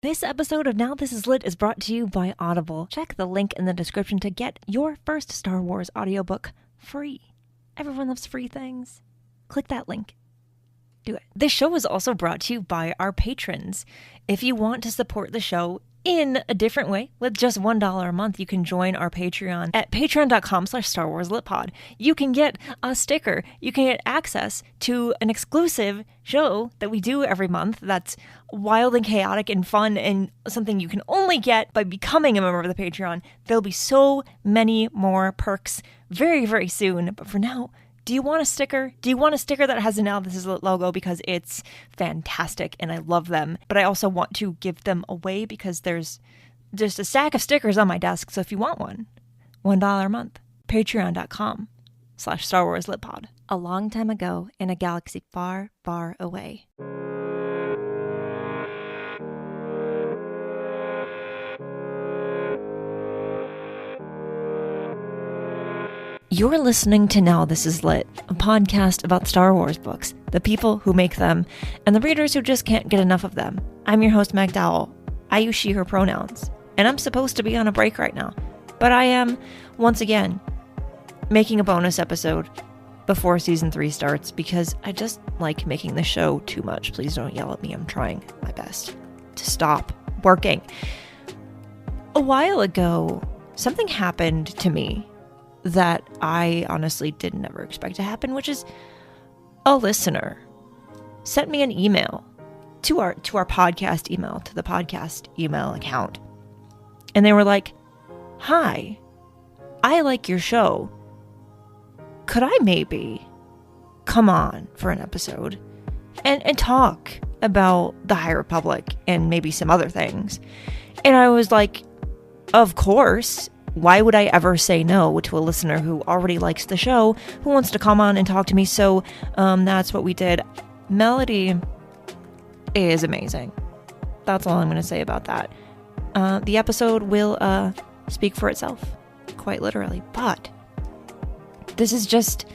This episode of Now This Is Lit is brought to you by Audible. Check the link in the description to get your first Star Wars audiobook free. Everyone loves free things. Click that link. Do it. This show is also brought to you by our patrons. If you want to support the show in a different way, with just $1 a month, you can join our Patreon at patreon.com/StarWarsLitPod. You can get a sticker. You can get access to an exclusive show that we do every month that's wild and chaotic and fun and something you can only get by becoming a member of the Patreon. There'll be so many more perks very, very soon. But for now, do you want a sticker? Do you want a sticker that has a Now This Is Lit logo? Because it's fantastic and I love them. But I also want to give them away because there's just a stack of stickers on my desk. So if you want one, $1 a month. Patreon.com/StarWarsLitPod. A long time ago in a galaxy far, far away. You're listening to Now This Is Lit, a podcast about Star Wars books, the people who make them, and the readers who just can't get enough of them. I'm your host, Meg Dowell. I use she, her pronouns, and I'm supposed to be on a break right now. But I am, once again, making a bonus episode before season 3 starts because I just like making the show too much. Please don't yell at me. I'm trying my best to stop working. A while ago, something happened to me that I honestly did never expect to happen, which is a listener sent me an email to our podcast email, to the podcast email account. And they were like, "Hi, I like your show. Could I maybe come on for an episode and talk about the High Republic and maybe some other things?" And I was like, of course. Why would I ever say no to a listener who already likes the show, who wants to come on and talk to me? So that's what we did. Melody is amazing. That's all I'm going to say about that. The episode will speak for itself, quite literally. But this is just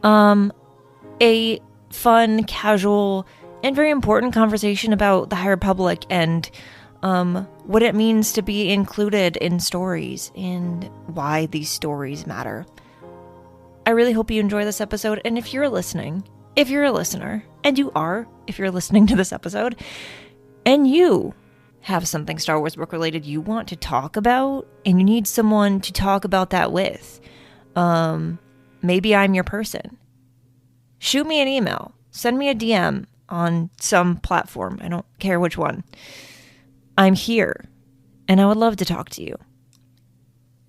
a fun, casual, and very important conversation about the High Republic and what it means to be included in stories and why these stories matter. I really hope you enjoy this episode. And if you're a listener, and you are, if you're listening to this episode, and you have something Star Wars book related you want to talk about, and you need someone to talk about that with, maybe I'm your person. Shoot me an email. Send me a DM on some platform. I don't care which one. I'm here, and I would love to talk to you.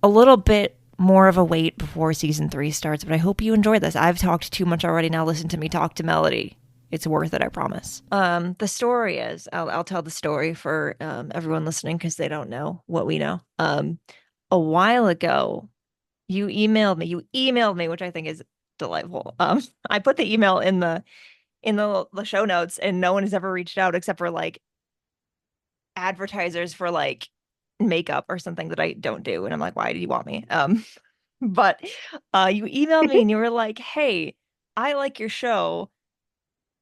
A little bit more of a wait before season 3 starts, but I hope you enjoy this. I've talked too much already. Now listen to me talk to Melody. It's worth it, I promise. The story is, I'll tell the story for everyone listening because they don't know what we know. A while ago, you emailed me, which I think is delightful. I put the email in the show notes, and no one has ever reached out except for like advertisers for like makeup or something that I don't do. And I'm like, why do you want me? But you emailed me and you were like, "Hey, I like your show.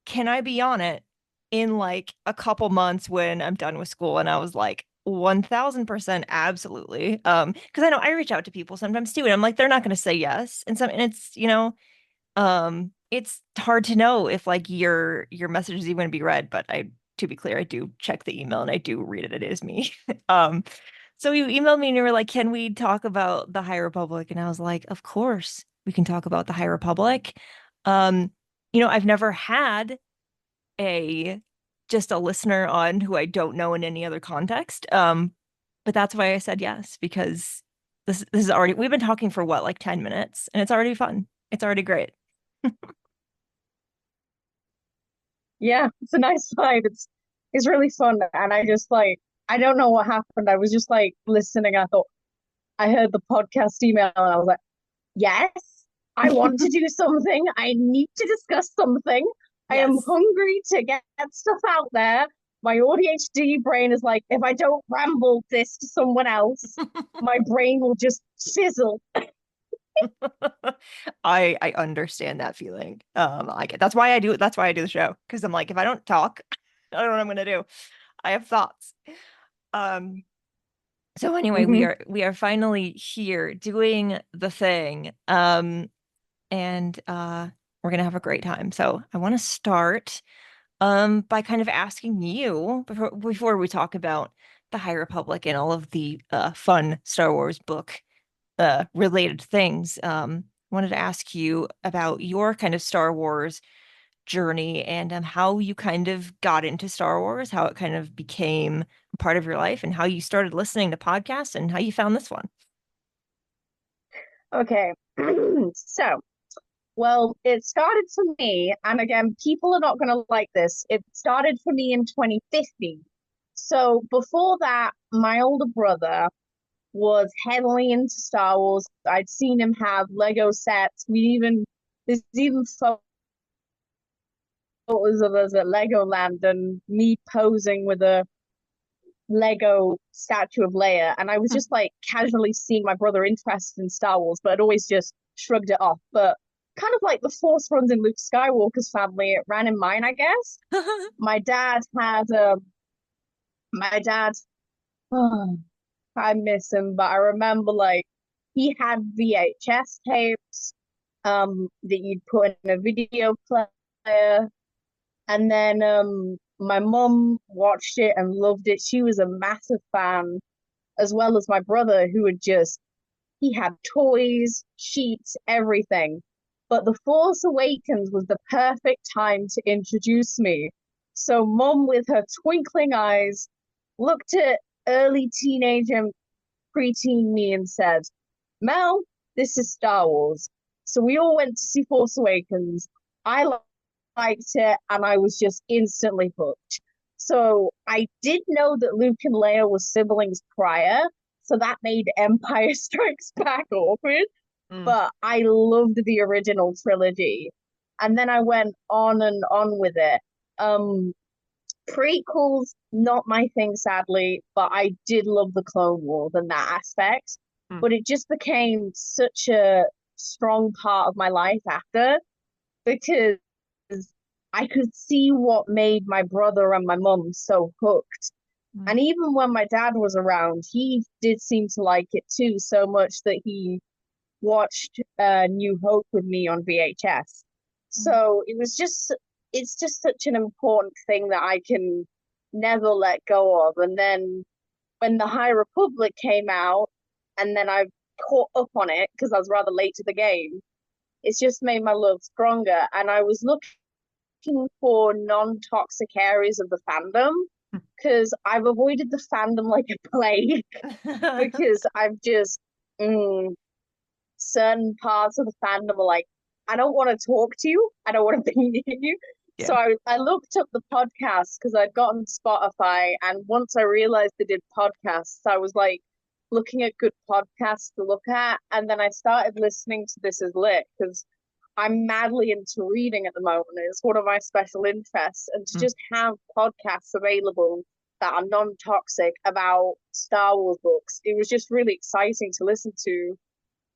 Can I be on it in like a couple months when I'm done with school?" And I was like, 1000% absolutely. Because I know I reach out to people sometimes too, and I'm like, they're not going to say yes. And it's, it's hard to know if like your message is even going to be read, but to be clear, I do check the email and I do read it. It is me. So you emailed me and you were like, "Can we talk about the High Republic?" And I was like, of course we can talk about the High Republic. I've never had just a listener on who I don't know in any other context. But that's why I said yes, because this is already, we've been talking for what, like 10 minutes, and it's already fun. It's already great. Yeah, it's a nice vibe. It's really fun. And I just like I don't know what happened. I was just like listening. I thought I heard the podcast email and I was like, yes, I want to do something. I need to discuss something. I am Yes. hungry to get stuff out there. My ADHD brain is like, if I don't ramble this to someone else, my brain will just fizzle. I understand that feeling. That's why I do the show, because I'm like, if I don't talk, I don't know what I'm gonna do. I have thoughts. Um, so anyway, we Hmm. are finally here doing the thing. And we're gonna have a great time. So I want to start by kind of asking you before we talk about the High Republic and all of the fun Star Wars book related things. Wanted to ask you about your kind of Star Wars journey and how you kind of got into Star Wars, how it kind of became a part of your life, and how you started listening to podcasts and how you found this one. Okay. So, well, it started for me, and again, people are not going to like this. It started for me in 2015. So before that, my older brother was heavily into Star Wars. I'd seen him have Lego sets. There's even photos of us at Legoland and me posing with a Lego statue of Leia. And I was just like casually seeing my brother interested in Star Wars, but I'd always just shrugged it off. But kind of like the Force runs in Luke Skywalker's family, it ran in mine, I guess. My dad had my dad oh, I miss him, but I remember like he had VHS tapes that you'd put in a video player. And then my mum watched it and loved it. She was a massive fan, as well as my brother, who had just he had toys, sheets, everything. But The Force Awakens was the perfect time to introduce me. So mum, with her twinkling eyes, looked at early teenage and preteen me and said, Mel, this is Star Wars. So we all went to see Force Awakens. I liked it and I was just instantly hooked. So I did know that Luke and Leia were siblings prior, so that made Empire Strikes Back awkward, Mm. but I loved the original trilogy. And then I went on and on with it. Um, Prequels, not my thing, sadly, but I did love the Clone Wars and that aspect. Mm. But it just became such a strong part of my life after because I could see what made my brother and my mum so hooked. Mm. And even when my dad was around, he did seem to like it too, so much that he watched New Hope with me on VHS. Mm. So it's just such an important thing that I can never let go of. And then when the High Republic came out, and then I caught up on it because I was rather late to the game, it's just made my love stronger. And I was looking for non-toxic areas of the fandom because I've avoided the fandom like a plague because I've just mm, certain parts of the fandom are like, I don't want to talk to you. I don't want to be near you. So Yeah. I looked up the podcast because I'd gotten Spotify. And once I realized they did podcasts, I was like looking at good podcasts to look at. And then I started listening to This Is Lit because I'm madly into reading at the moment. It's one of my special interests. And to Mm. just have podcasts available that are non-toxic about Star Wars books, it was just really exciting to listen to.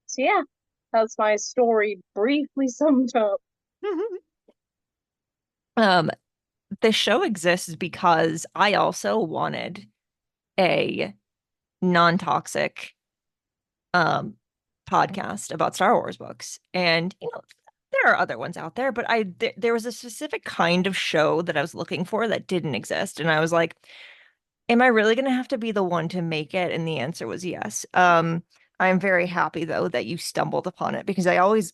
So yeah, that's my story briefly summed up. Um, the show exists because I also wanted a non-toxic um podcast about Star Wars books. And there are other ones out there, but there was a specific kind of show that I was looking for that didn't exist. And I was like, am I really going to have to be the one to make it? And the answer was yes. I'm very happy though that you stumbled upon it because I always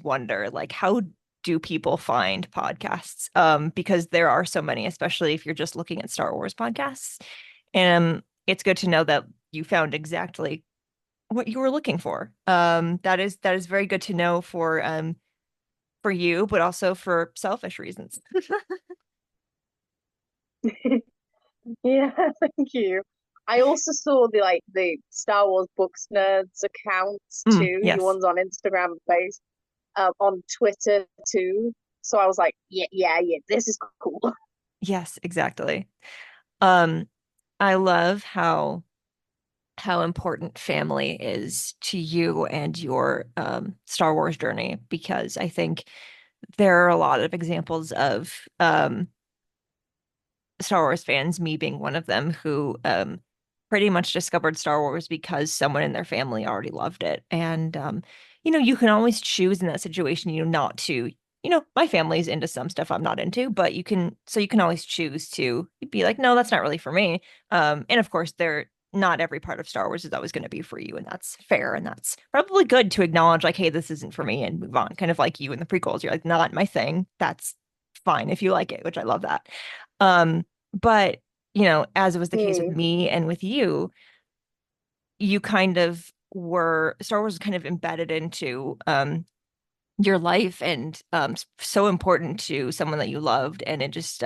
wonder like how do people find podcasts? Because there are so many, especially if you're just looking at Star Wars podcasts. And it's good to know that you found exactly what you were looking for. That is very good to know for you, but also for selfish reasons. Yeah, thank you. I also saw the Star Wars Books Nerds accounts too, the Yes. ones on Instagram and Face, on Twitter too. So I was like, yeah, this is cool. Yes, exactly. Um, I love how important family is to you and your Star Wars journey because I think there are a lot of examples of Star Wars fans, me being one of them, who pretty much discovered Star Wars because someone in their family already loved it. And you can always choose in that situation, not to, my family's into some stuff I'm not into, but you can always choose to be like, no, that's not really for me. And of course, not every part of Star Wars is always going to be for you, and that's fair, and that's probably good to acknowledge, like, hey, this isn't for me, and move on. Kind of like you in the prequels, you're like, not my thing. That's fine if you like it, which I love that. But as it was the case with me and with you, you kind of were Star Wars was kind of embedded into your life, and so important to someone that you loved, and it just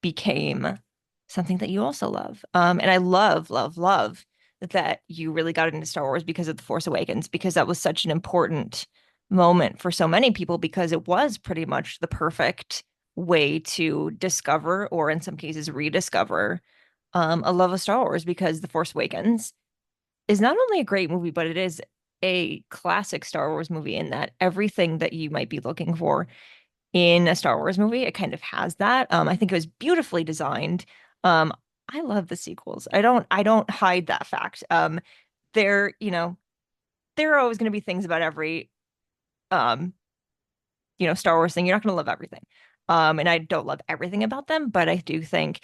became something that you also love. And I love, love, love that you really got into Star Wars because of The Force Awakens, because that was such an important moment for so many people, because it was pretty much the perfect way to discover, or in some cases rediscover, a love of Star Wars, because The Force Awakens is not only a great movie, but it is a classic Star Wars movie, in that everything that you might be looking for in a Star Wars movie, it kind of has that. I think it was beautifully designed. I love the sequels. I don't hide that fact. There, there are always going to be things about every um, Star Wars thing. You're not going to love everything. And I don't love everything about them, but I do think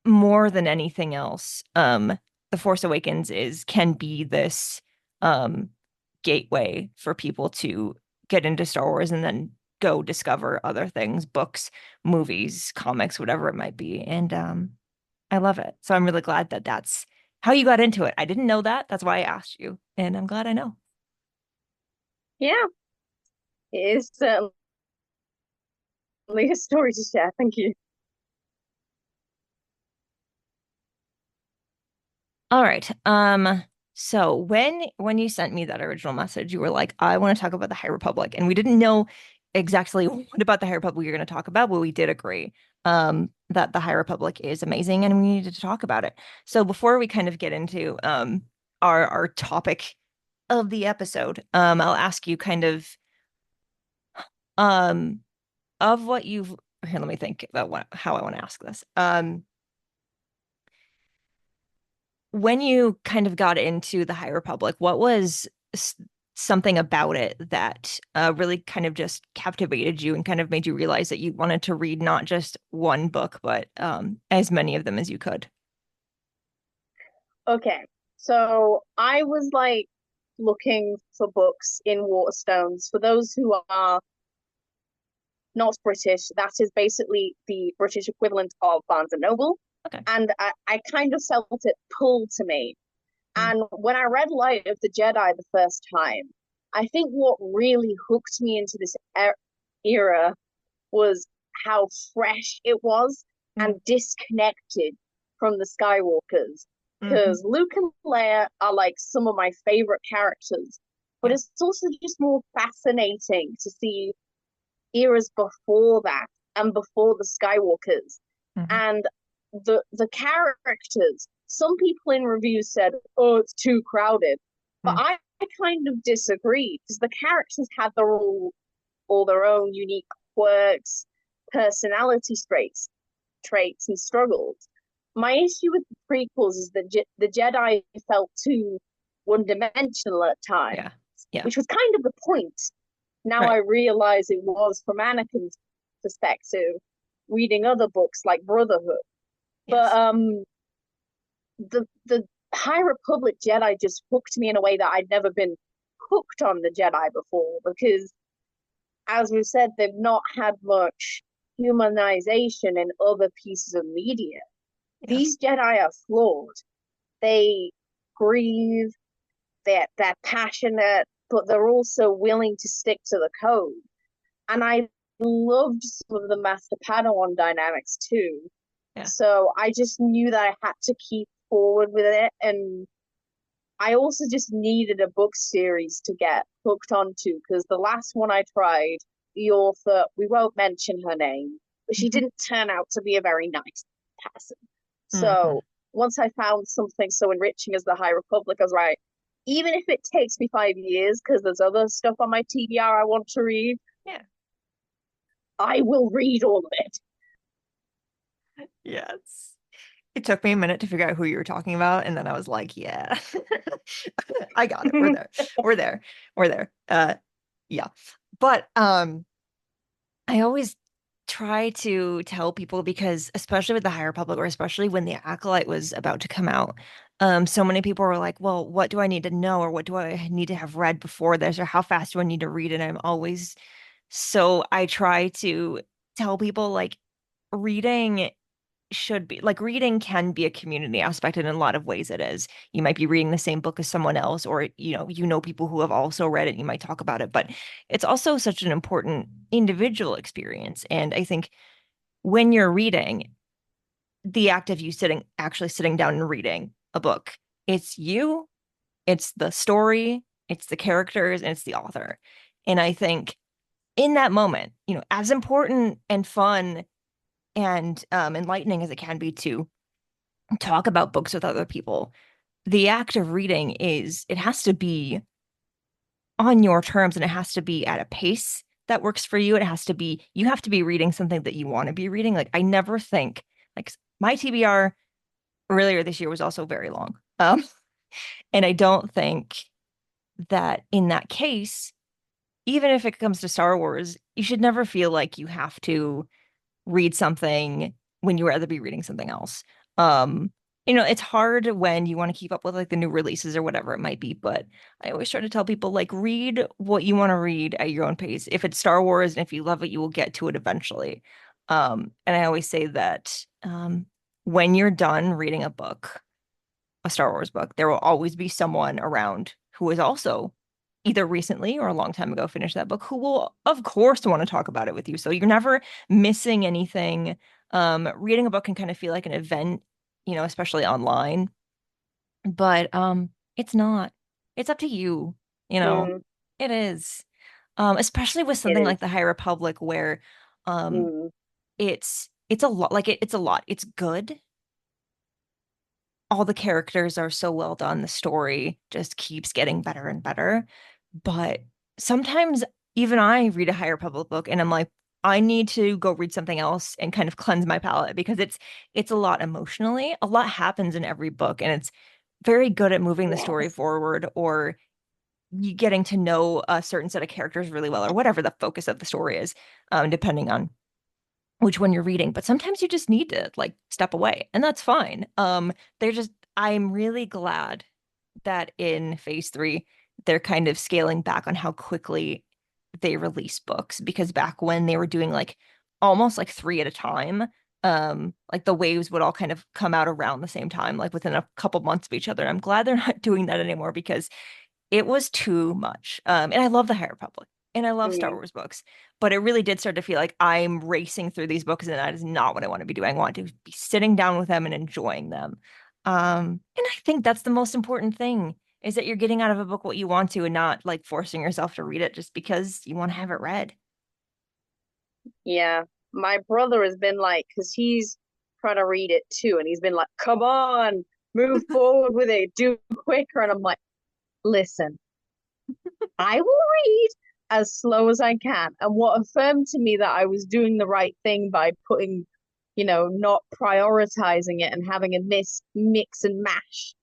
more than anything else, The Force Awakens can be this um gateway for people to get into Star Wars and then go discover other things, books, movies, comics, whatever it might be. And I love it. So I'm really glad that that's how you got into it. I didn't know that. That's why I asked you, and I'm glad I know. Yeah, it is certainly a story to share. Thank you. All right. So when you sent me that original message, you were like, I want to talk about the High Republic. And we didn't know exactly what about the High Republic you're going to talk about, but we did agree that the High Republic is amazing and we needed to talk about it. So before we kind of get into our topic of the episode, I'll ask you kind um of what you've here, let me think about how I want to ask this. When you kind of got into the High Republic, what was something about it that really kind of just captivated you and kind of made you realize that you wanted to read not just one book, but as many of them as you could? Okay, so I was like looking for books in Waterstones. For those who are not British, that is basically the British equivalent of Barnes and Noble. Okay. And I kind of felt it pull to me. Mm. And when I read Light of the Jedi the first time, I think what really hooked me into this era was how fresh it was Mm. and disconnected from the Skywalkers. Mm-hmm. Because Luke and Leia are like some of my favorite characters, but Yeah. it's also just more fascinating to see eras before that and before the Skywalkers. Mm-hmm. And the characters, some people in reviews said, oh, it's too crowded. But Mm. I kind of disagree because the characters have all their own unique quirks, personality traits and struggles. My issue with the prequels is that the Jedi felt too one-dimensional at times, Yeah. Yeah. which was kind of the point. Now Right. I realize it was from Anakin's perspective, reading other books like Brotherhood. But Yes. the High Republic Jedi just hooked me in a way that I'd never been hooked on the Jedi before, because as we've said, they've not had much humanization in other pieces of media. Yeah. These Jedi are flawed. They grieve, they're passionate, but they're also willing to stick to the code. And I loved some of the Master Padawan dynamics too. Yeah. So I just knew that I had to keep forward with it. And I also just needed a book series to get hooked onto, because the last one I tried, the author, we won't mention her name, but she Mm-hmm. didn't turn out to be a very nice person. Mm-hmm. So once I found something so enriching as the High Republic, I was like, even if it takes me 5 years, because there's other stuff on my TBR I want to read, Yeah. I will read all of it. Yes. It took me a minute to figure out who you were talking about, and then I was like, yeah. I got it. We're there. We're there. We're there. Yeah. But I always try to tell people because especially with the High Republic or especially when the Acolyte was about to come out, so many people were like, well, what do I need to know or what do I need to have read before this or how fast do I need to read it? I'm always so I try to tell people like reading should be like reading can be a community aspect and in a lot of ways it is. You might be reading the same book as someone else or you know people who have also read it, you might talk about it, but it's also such an important individual experience. And I think when you're reading, the act of you sitting down and reading a book, it's you, it's the story, it's the characters, and it's the author. And I think in that moment, as important and fun and enlightening as it can be to talk about books with other people, the act of reading it has to be on your terms and it has to be at a pace that works for you. You have to be reading something that you want to be reading. Like, I never think, like, my TBR earlier this year was also very long. And I don't think that in that case, even if it comes to Star Wars, you should never feel like you have to read something when you rather be reading something else. Um, it's hard when you want to keep up with like the new releases or whatever it might be, but I always try to tell people like read what you want to read at your own pace. If it's Star Wars and if you love it, you will get to it eventually. And I always say that when you're done reading a Star Wars book, there will always be someone around who is also either recently or a long time ago finished that book who will, of course, want to talk about it with you. So you're never missing anything. Reading a book can kind of feel like an event, especially online, but it's not. It's up to you, you know. Mm, It is. Especially with it something is. like the High Republic where um Mm, it's a lot it's a lot. It's good, all the characters are so well done. The story just keeps getting better and better. But sometimes even I read a High Republic book and I'm like, I need to go read something else and kind of cleanse my palate because it's a lot emotionally. A lot happens in every book, and it's very good at moving the story yes. forward or you getting to know a certain set of characters really well or whatever the focus of the story is, depending on which one you're reading, but sometimes you just need to like step away, and that's fine. I'm really glad that in phase 3 they're kind of scaling back on how quickly they release books because back when they were doing like almost like 3 at a time, like the waves would all kind of come out around the same time, like within a couple months of each other. I'm glad they're not doing that anymore because it was too much. And I love the High Republic and I love Star Mm, Wars books, but it really did start to feel like I'm racing through these books, and that is not what I want to be doing. I want to be sitting down with them and enjoying them. And I think that's the most important thing is that you're getting out of a book what you want to and not like forcing yourself to read it just because you want to have it read. yeah. My brother has been like, because he's trying to read it too, and he's been like, come on, move forward with it, do quicker. And I'm like, listen, I will read as slow as I can. And what affirmed to me that I was doing the right thing by putting, not prioritizing it and having a mix and mash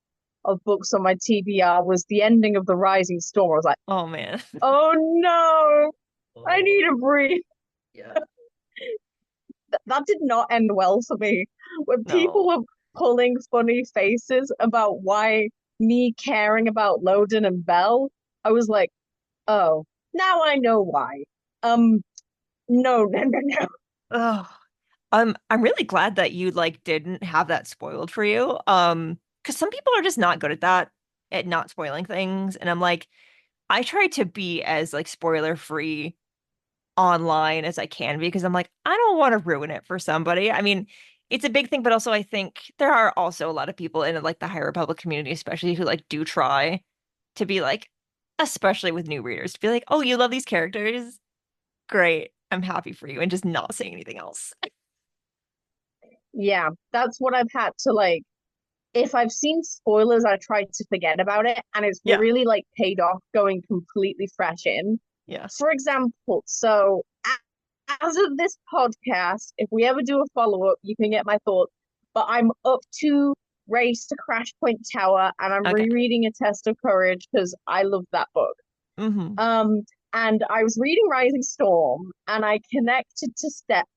of books on my TBR was the ending of The Rising Storm. I was like, Oh man. oh no, I Oh, need to breathe. yeah. That did not end well for me. When people No. were pulling funny faces about why me caring about Loden and Belle, I was like, oh, now I know why. Um, no, no, no, no. Oh, I'm really glad that you like didn't have that spoiled for you. Because some people are just not good at that, at not spoiling things. And I'm like, I try to be as like spoiler free online as I can be because I'm like, I don't want to ruin it for somebody. I mean, it's a big thing, but also I think there are also a lot of people in like the High Republic community, especially who like do try to be like, especially with new readers, to be like, oh, you love these characters? Great. I'm happy for you, and just not saying anything else. Yeah, that's what I've had to like. If I've seen spoilers, I try to forget about it, and it's Yeah. really like paid off going completely fresh in. Yeah. For example, so as of this podcast, if we ever do a follow-up, you can get my thoughts. But I'm up to Race to Crash Point Tower, and I'm Okay. rereading A Test of Courage because I love that book. Mm-hmm. And I was reading Rising Storm, and I connected to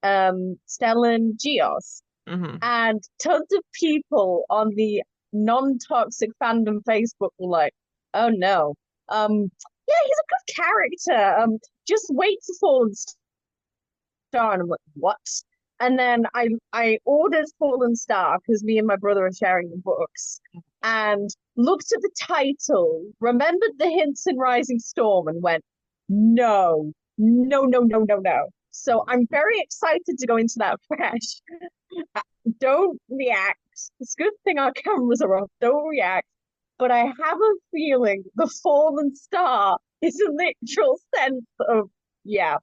Stellan Geos, Mm-hmm. and tons of people on the non-toxic fandom Facebook were like, "Oh no, yeah, he's a good character. Just wait to Fallen Star." And I'm like, "What?" And then I ordered Fallen Star because me and my brother are sharing the books, and looked at the title, remembered the hints in Rising Storm, and went, "No, no, no, no, no, no." So I'm very excited to go into that fresh. Don't react. It's a good thing our cameras are off. Don't react. But I have a feeling the fallen star is a literal sense of, yeah.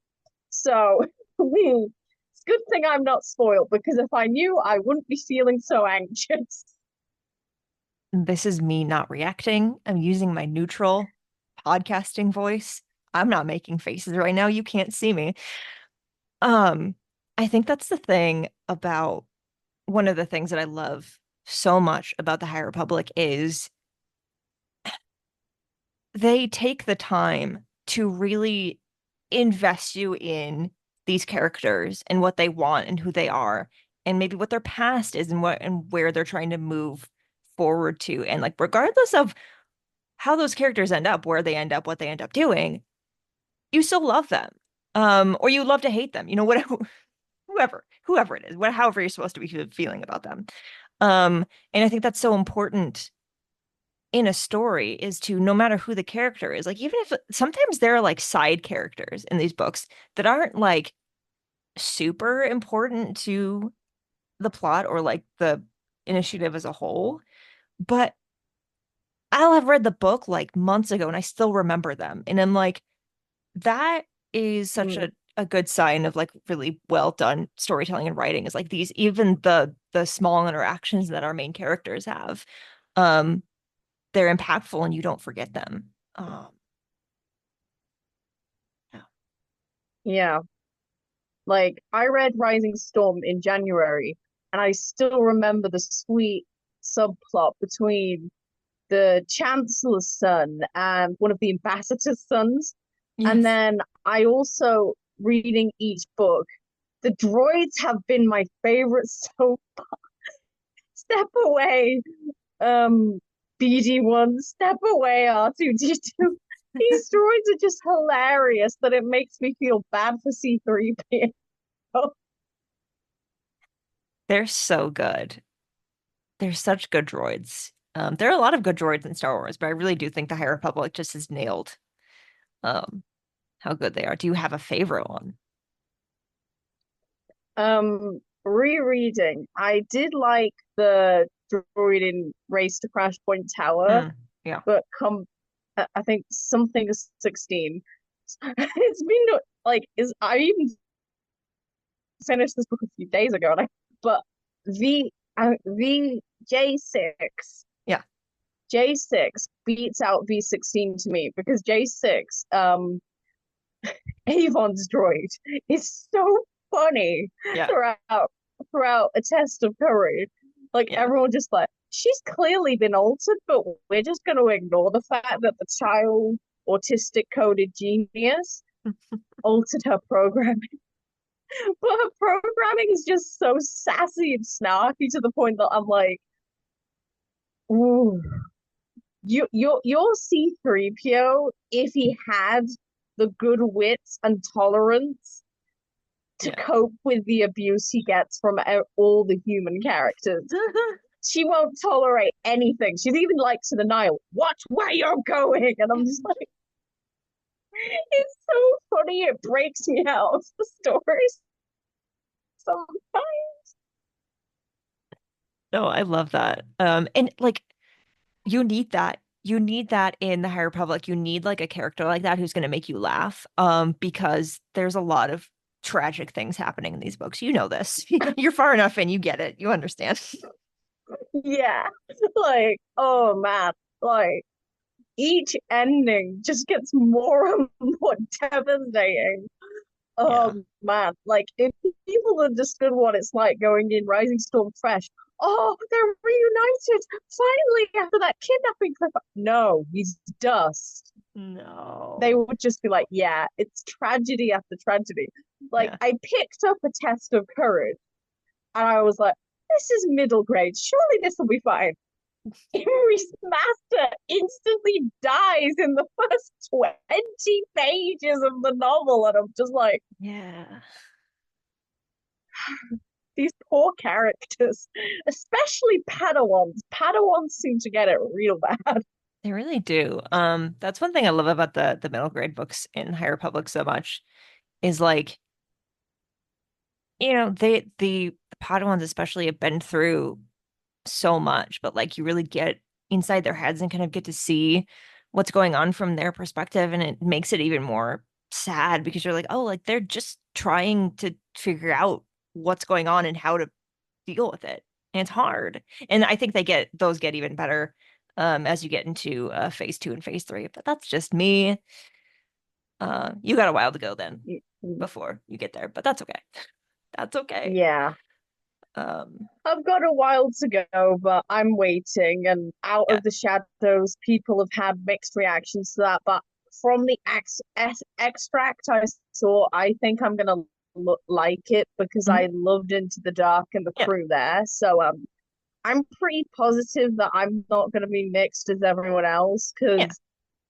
So it's a good thing I'm not spoiled, because if I knew, I wouldn't be feeling so anxious. This is me not reacting. I'm using my neutral podcasting voice. I'm not making faces right now. You can't see me. Um, I think that's the thing about one of the things that I love so much about the High Republic is they take the time to really invest you in these characters and what they want and who they are and maybe what their past is and what and where they're trying to move forward to. And like regardless of how those characters end up, where they end up, what they end up doing, you still love them. Or you love to hate them, you know, whatever whoever it is, however you're supposed to be feeling about them. And I think that's so important in a story is to no matter who the character is, like even if sometimes there are like side characters in these books that aren't like super important to the plot or like the initiative as a whole, but I'll have read the book like months ago and I still remember them. And I'm like, that is such Mm, a good sign of like really well done storytelling and writing is like these even the small interactions that our main characters have. Um, they're impactful and you don't forget them. Yeah. yeah. Like I read Rising Storm in January, and I still remember the sweet subplot between the Chancellor's son and one of the ambassador's sons. And Yes. then I also, reading each book, the droids have been my favorite. So step away, BD1, step away, R2D2. These droids are just hilarious that it makes me feel bad for C3PO. They're so good. They're such good droids. There are a lot of good droids in Star Wars, but I really do think the High Republic just has nailed um how good they are. Do you have a favorite one? Rereading, I did like the droid in Race to Crash Point Tower, Mm, yeah. but I think something is 16. It's been like is I even finished this book a few days ago, and but V J6 Yeah. J6 beats out V16 to me, because J6 Avon's droid is so funny Yeah. throughout throughout A Test of Courage. Like Yeah. everyone just like, she's clearly been altered, but we're just going to ignore the fact that the child autistic coded genius altered her programming. But her programming is just so sassy and snarky to the point that I'm like, ooh, your C3PO, if he had the good wits and tolerance to Yeah. cope with the abuse he gets from all the human characters, she won't tolerate anything. She's even like to the Nile, watch where you're going. And I'm just like, it's so funny. It breaks me out of the stories sometimes. No, I love that. And like you need that. You need that in the High Republic. You need like a character like that who's going to make you laugh. Because there's a lot of tragic things happening in these books. You know this. You're far enough in, you get it. You understand. Yeah. Like, oh man. Like, each ending just gets more and more devastating. Yeah. Oh man, like if people understood what it's like going in Rising Storm fresh, oh, they're reunited finally after that kidnapping clip. No, he's dust. They No. would just be like, yeah, it's tragedy after tragedy. Like Yeah. I picked up a test of courage and I was like, this is middle grade. Surely this will be fine. Emery's master instantly dies in the first 20 pages of the novel, and I'm just like, Yeah. these poor characters, especially Padawans. Padawans seem to get it real bad. They really do. That's one thing I love about the middle grade books in High Republic so much is like, the Padawans especially have been through so much, but like you really get inside their heads and kind of get to see what's going on from their perspective, and it makes it even more sad because you're like, oh, like they're just trying to figure out what's going on and how to deal with it. And it's hard. And I think those get even better as you get into phase 2 and phase 3. But that's just me. You got a while to go then before you get there, but that's okay. That's okay. Yeah. Um, I've got a while to go, but I'm waiting. And Out yeah. of the Shadows, people have had mixed reactions to that. But from the extract I saw, I think I'm gonna like it because Mhm. I loved Into the Dark and the Yeah. crew there. So I'm pretty positive that I'm not gonna be mixed as everyone else Yeah. because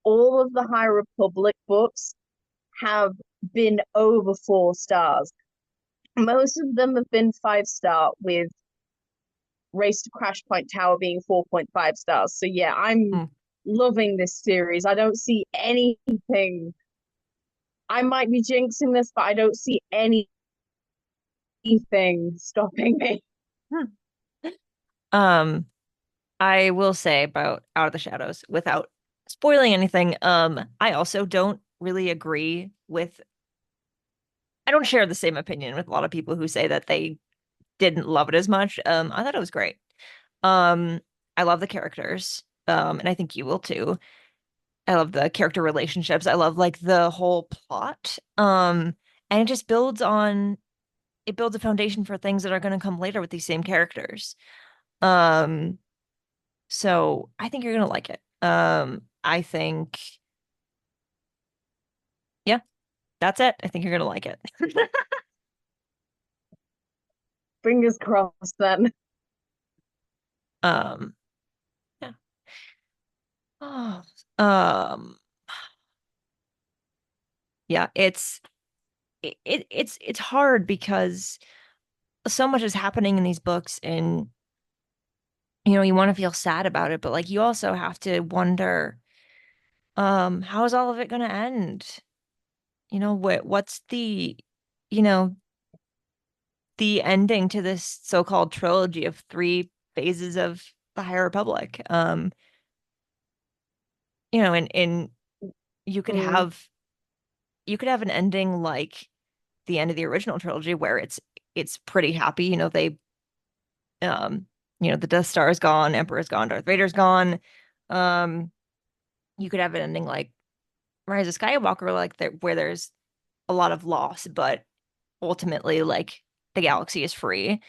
all of the High Republic books have been over 4 stars. Most of them have been 5 star, with Race to Crash Point Tower being 4.5 stars. So yeah, I'm Mm. loving this series. I don't see anything. I might be jinxing this, but I don't see anything stopping me. Hmm. Um, I will say about Out of the Shadows without spoiling anything, I also don't really agree with I don't share the same opinion with a lot of people who say that they didn't love it as much. I thought it was great. Um, I love the characters. And I think you will too. I love the character relationships. I love like the whole plot. And it builds a foundation for things that are going to come later with these same characters. Um, so I think you're going to like it. I think, yeah, that's it. I think you're going to like it. Fingers crossed then. Um, yeah. Oh, um, yeah, it's hard because so much is happening in these books, and you want to feel sad about it, but like you also have to wonder, how is all of it going to end? What's you know the ending to this so-called trilogy of 3 phases of the High Republic? And you could Mm, have an ending like the end of the original trilogy where it's pretty happy. Um, the Death Star is gone, Emperor's gone, Darth Vader's gone. Um, you could have an ending like Rise of Skywalker, like where there's a lot of loss, but ultimately, like the galaxy is free.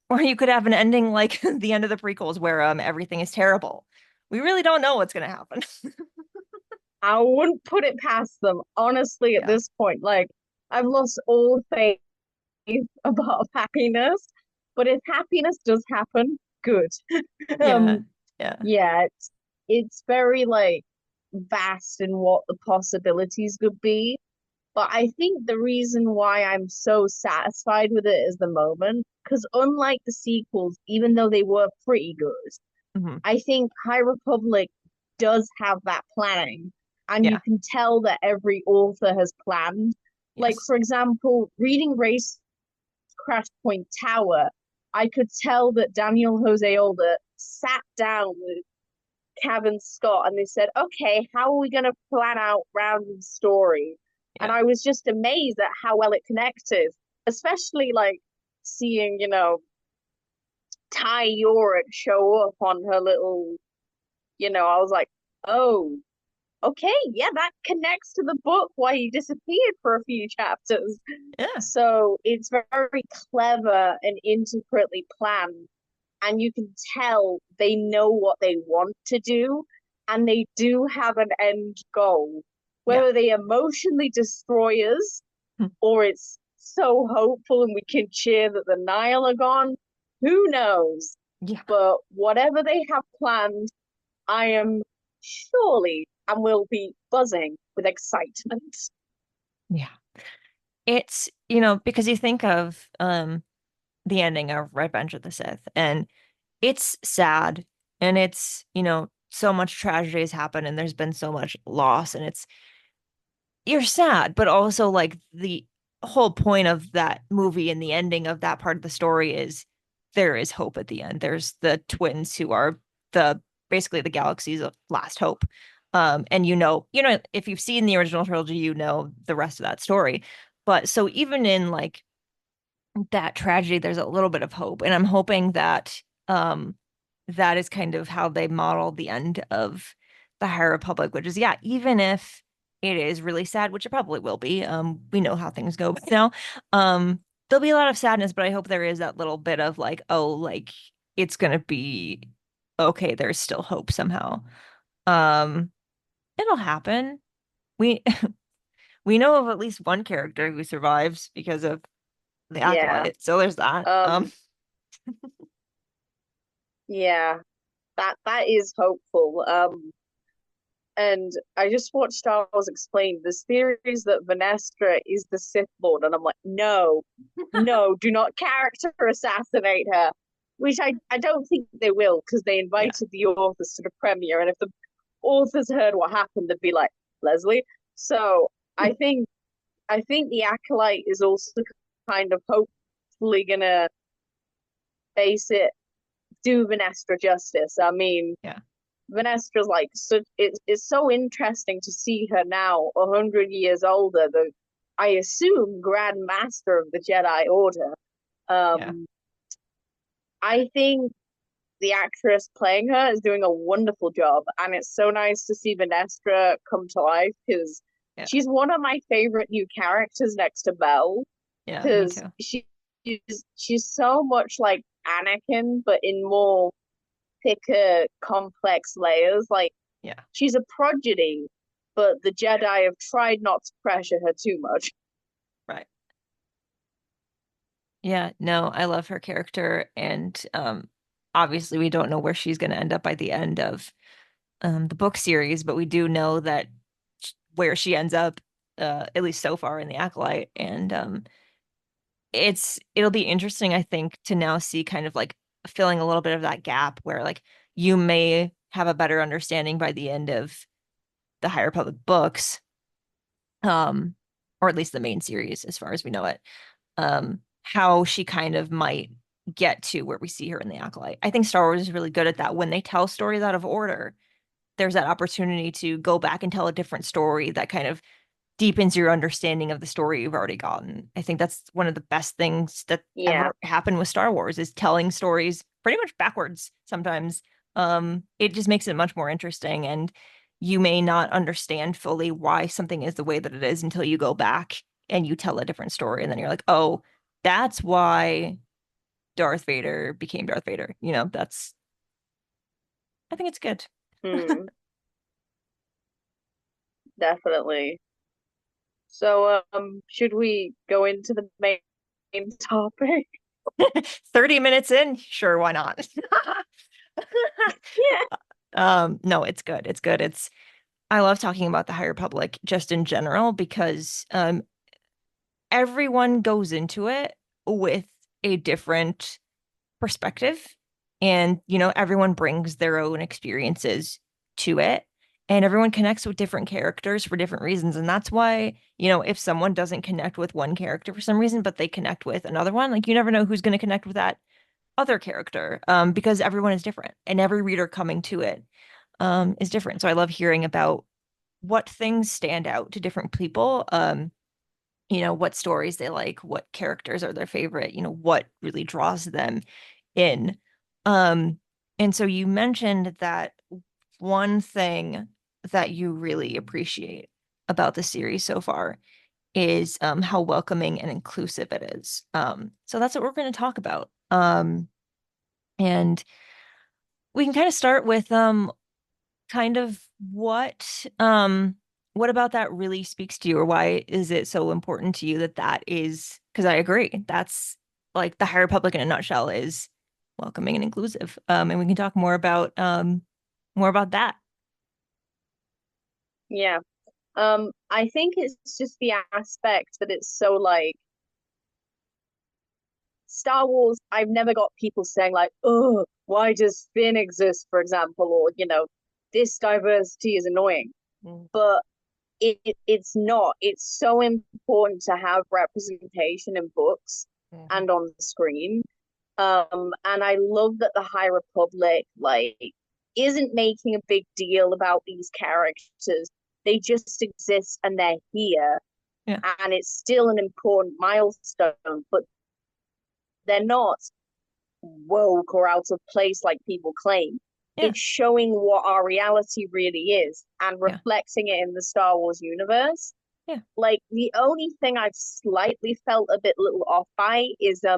Or you could have an ending like the end of the prequels where everything is terrible. We really don't know what's gonna happen. I wouldn't put it past them, honestly, at Yeah. this point. Like, I've lost all faith about happiness, but if happiness does happen, good. Yeah. um, Yeah. yeah, it's very like vast in what the possibilities could be. But I think the reason why I'm so satisfied with it is the moment, because unlike the sequels, even though they were pretty good, Hmm. I think High Republic does have that planning, and you Yeah. can tell that every author has planned. Like, Yes. for example, reading Race Crash Point Tower, I could tell that Daniel Jose Older sat down with Cavan Scott and they said, okay, how are we going to plan out random story? And Yeah. I was just amazed at how well it connected, especially like seeing, Ty Yorick show up on her little, I was like, oh, okay, yeah, that connects to the book why he disappeared for a few chapters. Yeah. So it's very clever and intricately planned. And you can tell they know what they want to do, and they do have an end goal. Yeah. Whether they emotionally destroy us Hmm. or it's so hopeful and we can cheer that the Nile are gone, who knows? Yeah. But whatever they have planned, I am surely and will be buzzing with excitement. Yeah. It's, because you think of the ending of Revenge of the Sith, and it's sad, and it's, so much tragedy has happened and there's been so much loss, and you're sad, but also like the whole point of that movie and the ending of that part of the story is there is hope at the end. There's the twins who are the basically the galaxy's last hope. And if you've seen the original trilogy, the rest of that story. But so even in like that tragedy, there's a little bit of hope. And I'm hoping that that is kind of how they model the end of the High Republic, which is, yeah, even if it is really sad, which it probably will be, we know how things go now. There'll be a lot of sadness, but I hope there is that little bit of like, oh, like it's gonna be okay, there's still hope somehow. Um, it'll happen. We we know of at least one character who survives because of the Yeah. acolyte. So there's that. Um, yeah, that is hopeful. And I just watched Star Wars Explained. There's theories that Venestra is the Sith Lord, and I'm like, no, no, do not character assassinate her. Which I don't think they will, because they Yeah. invited the authors to the premiere, and if the authors heard what happened, they'd be like, Leslie. So I think the acolyte is also kind of hopefully gonna face it, do Venestra justice. I mean, Yeah. Venestra's like so it's so interesting to see her now 100 years older, the I assume Grand Master of the Jedi Order. Yeah. um I think the actress playing her is doing a wonderful job, and it's so nice to see Venestra come to life because Yeah. she's one of my favorite new characters next to Belle, Yeah, me because too. she's so much like Anakin but in more thicker, complex layers. Like, Yeah. she's a prodigy, but the Jedi have tried not to pressure her too much. Right. Yeah, no, I love her character, and obviously we don't know where she's going to end up by the end of the book series, but we do know that where she ends up, at least so far in the Acolyte, and it'll be interesting, I think, to now see kind of like filling a little bit of that gap where like you may have a better understanding by the end of the High Republic books, um, or at least the main series as far as we know it, how she kind of might get to where we see her in the Acolyte. I think Star Wars is really good at that. When they tell stories out of order, there's that opportunity to go back and tell a different story that kind of deepens your understanding of the story you've already gotten. I think that's one of the best things that Yeah. ever happened with Star Wars is telling stories pretty much backwards sometimes. It just makes it much more interesting, and you may not understand fully why something is the way that it is until you go back and you tell a different story, and then you're like, oh, that's why Darth Vader became Darth Vader. I think it's good. Hmm, definitely. So, should we go into the main topic? 30 minutes in, sure, why not? Yeah. No, it's good. It's good. I love talking about the High Republic just in general because everyone goes into it with a different perspective, and everyone brings their own experiences to it, and everyone connects with different characters for different reasons, and that's why if someone doesn't connect with one character for some reason but they connect with another one, like you never know who's going to connect with that other character, because everyone is different and every reader coming to it is different. So I love hearing about what things stand out to different people, what stories they like, what characters are their favorite, what really draws them in. Um, and so you mentioned that one thing that you really appreciate about the series so far is how welcoming and inclusive it is. So that's what we're going to talk about. And we can kind of start with kind of what about that really speaks to you, or why is it so important to you that is, because I agree, that's like the High Republic in a nutshell, is welcoming and inclusive. And we can talk more about that. Yeah. I think it's just the aspect that it's so like Star Wars. I've never got people saying like, "Oh, why does Finn exist?" for example, or this diversity is annoying. But it's not. It's so important to have representation in books and on the screen. And I love that the High Republic like isn't making a big deal about these characters. They just exist and they're here. Yeah. And it's still an important milestone, but they're not woke or out of place like people claim. Yeah. It's showing what our reality really is and reflecting it in the Star Wars universe. Yeah. Like the only thing I've slightly felt a bit little off by is I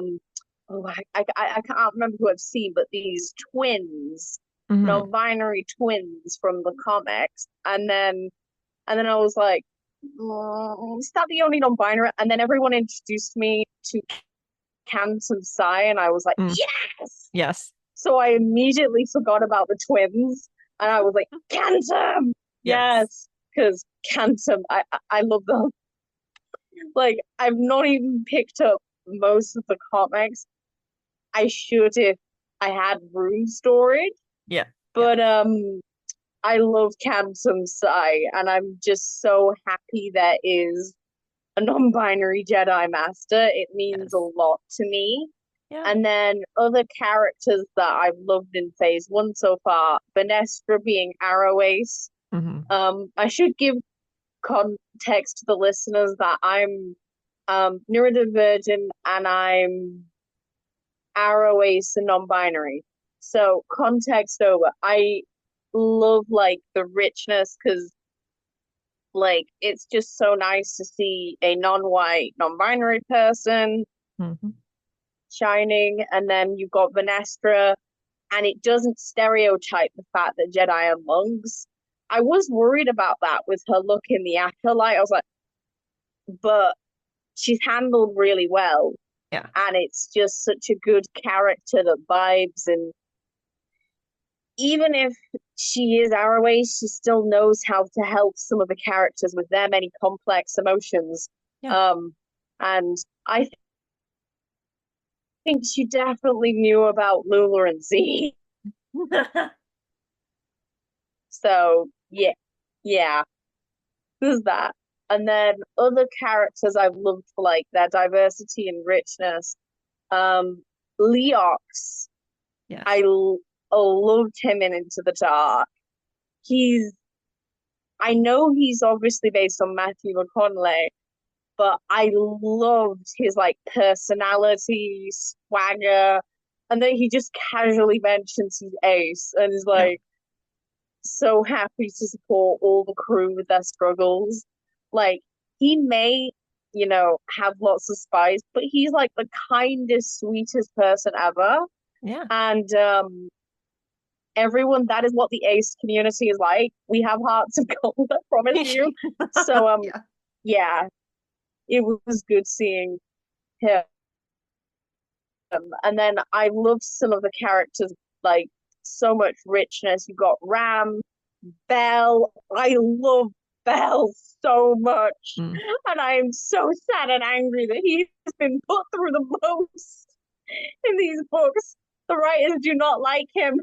can't remember who I've seen, but these twins, non-binary twins from the comics, and then I was like, is that the only non-binary? And then everyone introduced me to Cantum Psy, and I was like, yes. So I immediately forgot about the twins, and I was like, Cantum, yes, because Cantum, I love them. Like I've not even picked up most of the comics. I should if I had room storage. Yeah. But I love Cantum Psy, and I'm just so happy there is a non-binary Jedi Master. It means a lot to me. Yeah. And then other characters that I've loved in Phase 1 so far, Benestra being Arrow Ace. I should give context to the listeners that I'm neurodivergent and I'm Arrow Ace and non-binary. So context over. I love like the richness because like it's just so nice to see a non-white, non-binary person shining, and then you've got Venestra, and it doesn't stereotype the fact that Jedi are monks. I was worried about that with her look in the Acolyte. I was like, but she's handled really well. Yeah. And it's just such a good character that vibes, and even if she is Arrow Ace, she still knows how to help some of the characters with their many complex emotions. And I think she definitely knew about Lula and Z. So yeah, there's that. And then other characters I've loved for like their diversity and richness. Leox. Yes. I loved him in Into the Dark. I know he's obviously based on Matthew McConaughey, but I loved his like personality, swagger, and then he just casually mentions he's Ace and is like so happy to support all the crew with their struggles. Like he may, have lots of spies, but he's like the kindest, sweetest person ever. Yeah. And everyone, that is what the Ace community is like. We have hearts of gold, I promise you. So yeah, it was good seeing him. And then I loved some of the characters, like so much richness. You got Ram, Bell. I love Bell so much. And I am so sad and angry that he's been put through the most in these books. The writers do not like him.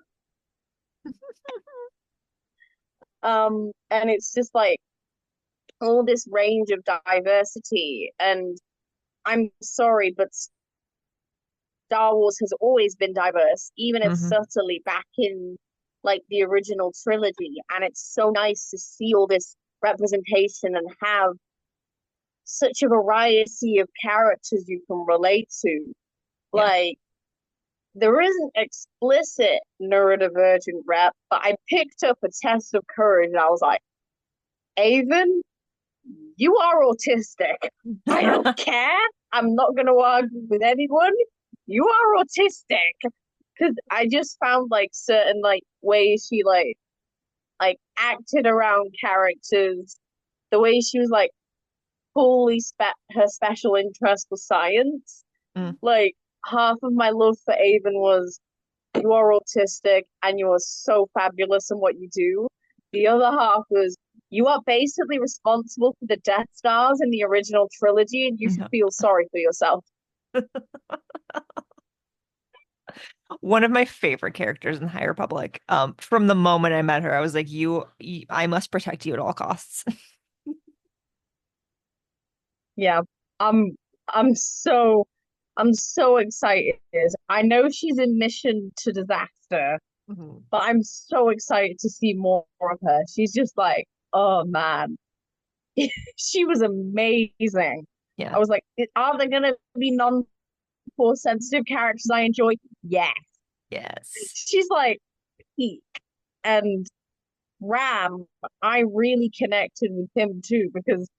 And it's just like all this range of diversity, and I'm sorry, but Star Wars has always been diverse, even if subtly back in like the original trilogy. And it's so nice to see all this representation and have such a variety of characters you can relate to. Like there isn't explicit neurodivergent rep, but I picked up a test of courage and I was like, Avon, you are autistic. I don't care. I'm not going to argue with anyone. You are autistic. Because I just found like certain like ways she like acted around characters, the way she was like fully her special interest was science. Mm. Like half of my love for Avon was you are autistic and you are so fabulous in what you do. The other half was you are basically responsible for the Death Stars in the original trilogy and you should No. feel sorry for yourself. One of my favorite characters in High Republic. From the moment I met her, I was like, I must protect you at all costs. Yeah. I'm I'm so I'm so excited. I know she's in Mission to Disaster, Mhm. but I'm so excited to see more of her. She's just like, oh man, she was amazing. Yeah. I was like, are there gonna be non-force sensitive characters I enjoy? Yes. Yes. She's like peak. And Ram, I really connected with him too because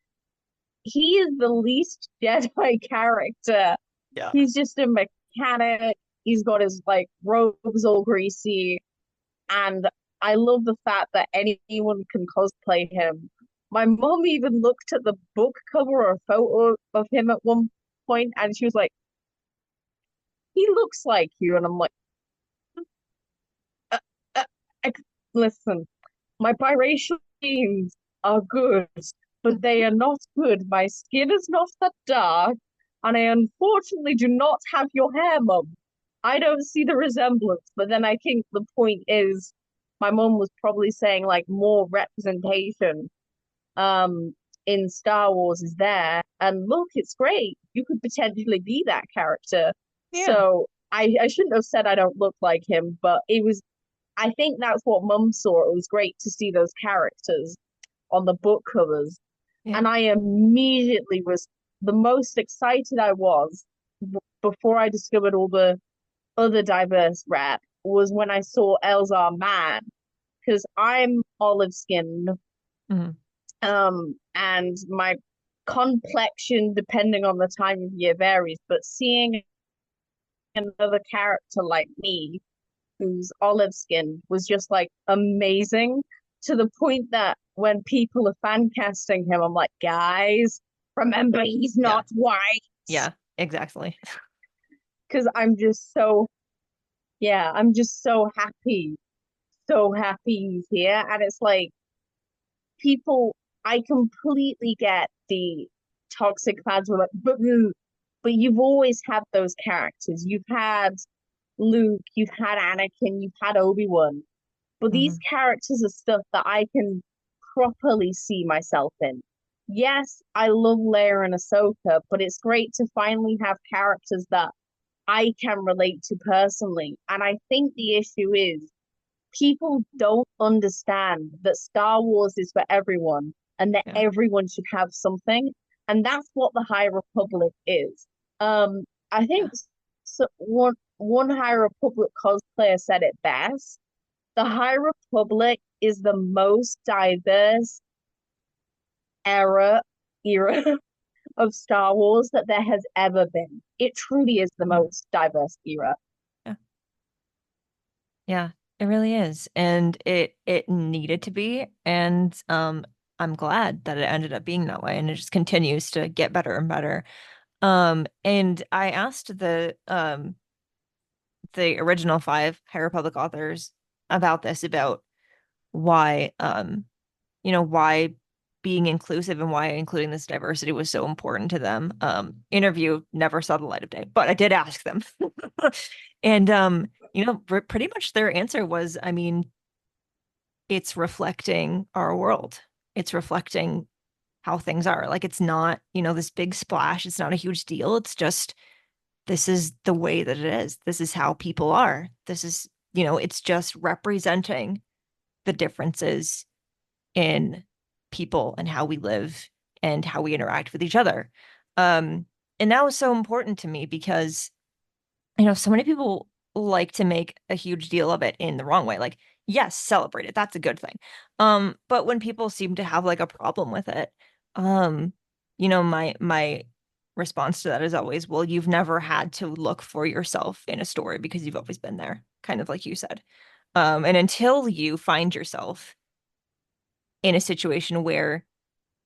he is the least Jedi character. Yeah. He's just a mechanic. He's got his like robes all greasy. And I love the fact that anyone can cosplay him. My mom even looked at the book cover or a photo of him at one point and she was like, he looks like you. And I'm like, uh, uh, uh, listen, my biracial genes are good, but they are not good. My skin is not that dark, and I unfortunately do not have your hair, Mum. I don't see the resemblance, but then I think the point is my mum was probably saying like more representation in Star Wars is there. And look, it's great. You could potentially be that character. Yeah. So I shouldn't have said I don't look like him, but it was I think that's what Mum saw. It was great to see those characters on the book covers. Yeah. And I immediately was the most excited I was before I discovered all the other diverse rep was when I saw Elzar Mann, because I'm olive skinned, Mhm. and my complexion, depending on the time of year, varies. But seeing another character like me who's olive skinned was just like amazing to the point that when people are fan casting him, I'm like, guys, remember he's Yeah. not white. Yeah. Exactly. Because I'm just so happy he's here. And it's like, people, I completely get the toxic fans were like, but you've always had those characters. You've had Luke, you've had Anakin, you've had Obi-Wan. But these Mhm. characters are stuff that I can properly see myself in. Yes, I love Leia and Ahsoka, but it's great to finally have characters that I can relate to personally. And I think the issue is people don't understand that Star Wars is for everyone and that Yeah. everyone should have something. And that's what the High Republic is. I Yeah. think one High Republic cosplayer said it best. The High Republic is the most diverse era of Star Wars that there has ever been. It truly is the Mhm. most diverse era. Yeah. Yeah. It really is. And it needed to be. And I'm glad that it ended up being that way. And it just continues to get better and better. And I asked the original five High Republic authors about this, about why why being inclusive and why including this diversity was so important to them. Interview never saw the light of day, but I did ask them. And pretty much their answer was, I mean, it's reflecting our world. It's reflecting how things are. Like, it's not, this big splash. It's not a huge deal. It's just, this is the way that it is. This is how people are. This is, it's just representing the differences in people and how we live and how we interact with each other. And that was so important to me because, so many people like to make a huge deal of it in the wrong way. Like, yes, celebrate it. That's a good thing. But when people seem to have like a problem with it, um, my response to that is always, well, you've never had to look for yourself in a story because you've always been there, kind of like you said. And until you find yourself in a situation where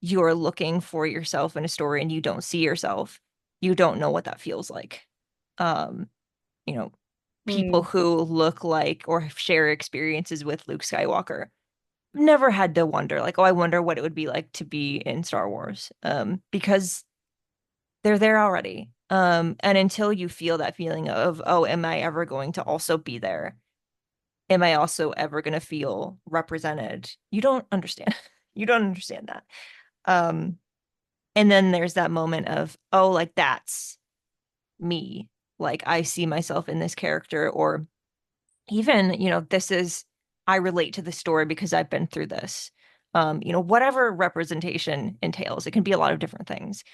you're looking for yourself in a story and you don't see yourself, you don't know what that feels like. Um, you know, people Mm, who look like or share experiences with Luke Skywalker never had to wonder, like, oh, I wonder what it would be like to be in Star Wars. Because they're there already. And until you feel that feeling of, oh, am I ever going to also be there? Am I also ever going to feel represented? You don't understand. You don't understand that. Um, and then there's that moment of, oh, like that's me. Like I see myself in this character, or even, this is, I relate to the story because I've been through this. Whatever representation entails, it can be a lot of different things.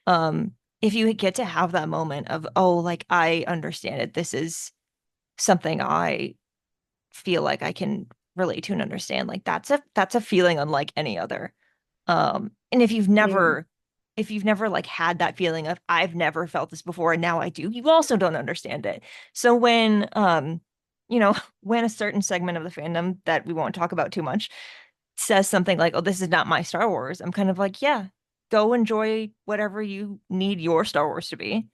Um, if you get to have that moment of, oh, like I understand it, this is something I feel like I can relate to and understand, like that's a feeling unlike any other. And mm, if you've never like had that feeling of I've never felt this before and now I do, you also don't understand it. So you know, when a certain segment of the fandom that we won't talk about too much says something like, "Oh, this is not my Star Wars," I'm kind of like, "Yeah, go enjoy whatever you need your Star Wars to be.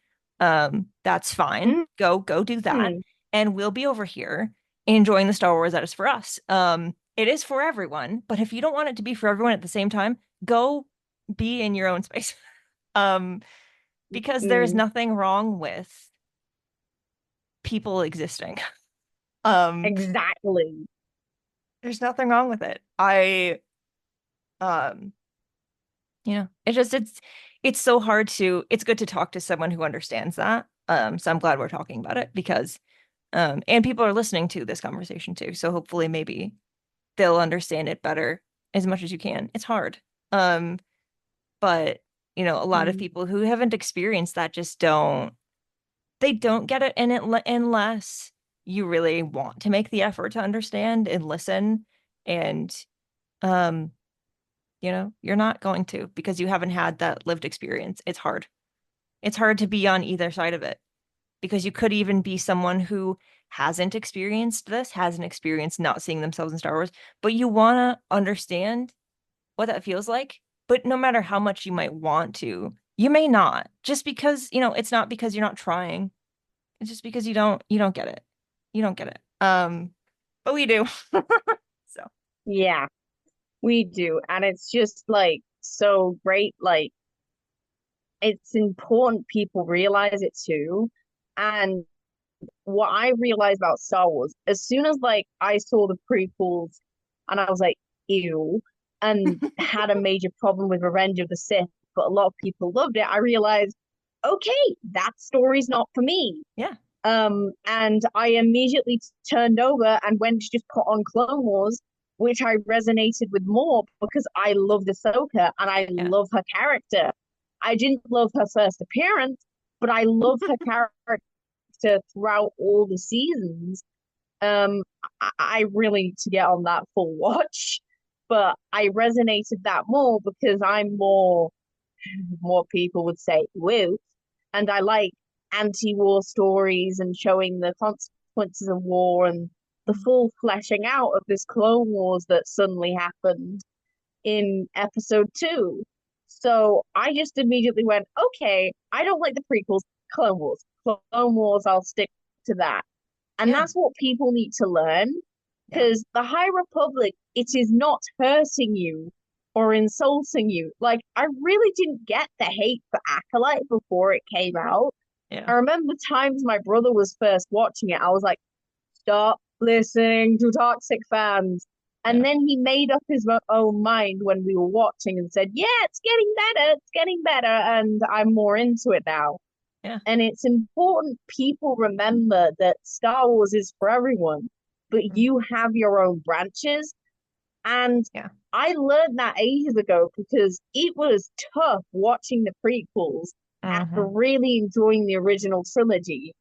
That's fine. mm, Go do that, mm. and we'll be over here enjoying the Star Wars that is for us. It is for everyone, but if you don't want it to be for everyone at the same time, go be in your own space. Um, because there's Mm. nothing wrong with people existing. Um, Exactly. there's nothing wrong with it. Um, it's so hard to, it's good to talk to someone who understands that. So I'm glad we're talking about it because, and people are listening to this conversation too. So hopefully maybe they'll understand it better as much as you can. It's hard. Um, but a lot of Mm. people who haven't experienced that just they don't get it, and unless you really want to make the effort to understand and listen, and um you're not going to because you haven't had that lived experience. It's hard to be on either side of it because you could even be someone who hasn't experienced not seeing themselves in Star Wars, but you want to understand what that feels like. But no matter how much you might want to, you may not, just because it's not because you're not trying. It's just because you don't get it. You don't get it. But we do. So Yeah, we do. And it's just like so great. Like, it's important people realize it too. And what I realized about Star Wars, as soon as like I saw the prequels and I was like, ew, and had a major problem with Revenge of the Sith, but a lot of people loved it, I realized, okay, that story's not for me. yeah, And I immediately turned over and went to just put on Clone Wars, which I resonated with more because I love Ahsoka and I yeah, love her character. I didn't love her first appearance, but I love her character throughout all the seasons. Um, I really need to get on that full watch, but I resonated that more because I'm more people would say woo, and I like anti-war stories and showing the consequences of war and the full fleshing out of this Clone Wars that suddenly happened in episode 2. So I just immediately went, okay, I don't like the prequels, Clone Wars. Clone Wars, I'll stick to that. And yeah, that's what people need to learn yeah, because the High Republic, it is not hurting you or insulting you. Like, I really didn't get the hate for Acolyte before it came out. yeah, I remember times my brother was first watching it, I was like, stop listening to toxic fans. And yeah, then he made up his own mind when we were watching and said, yeah, it's getting better. And I'm more into it now. yeah, And it's important people remember that Star Wars is for everyone, but mm, you have your own branches. And yeah, I learned that ages ago because it was tough watching the prequels after hmm, really enjoying the original trilogy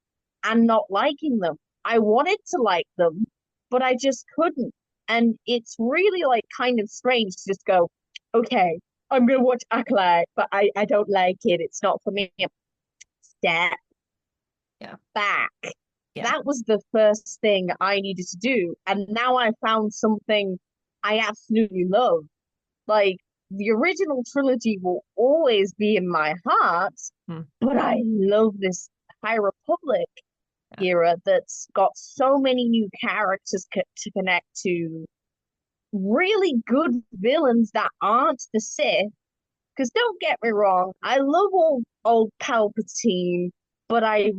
and not liking them. I wanted to like them, but I just couldn't And it's really like kind of strange to just go, okay, I'm gonna watch Acolyte, but I don't like it. It's not for me. Step Yeah. back. Yeah. That was the first thing I needed to do. And now I found something I absolutely love. Like the original trilogy will always be in my heart, Hmm. but I love this High Republic Yeah. era that's got so many new characters to connect to, really good villains that aren't the Sith. Because don't get me wrong, I love old Palpatine, but I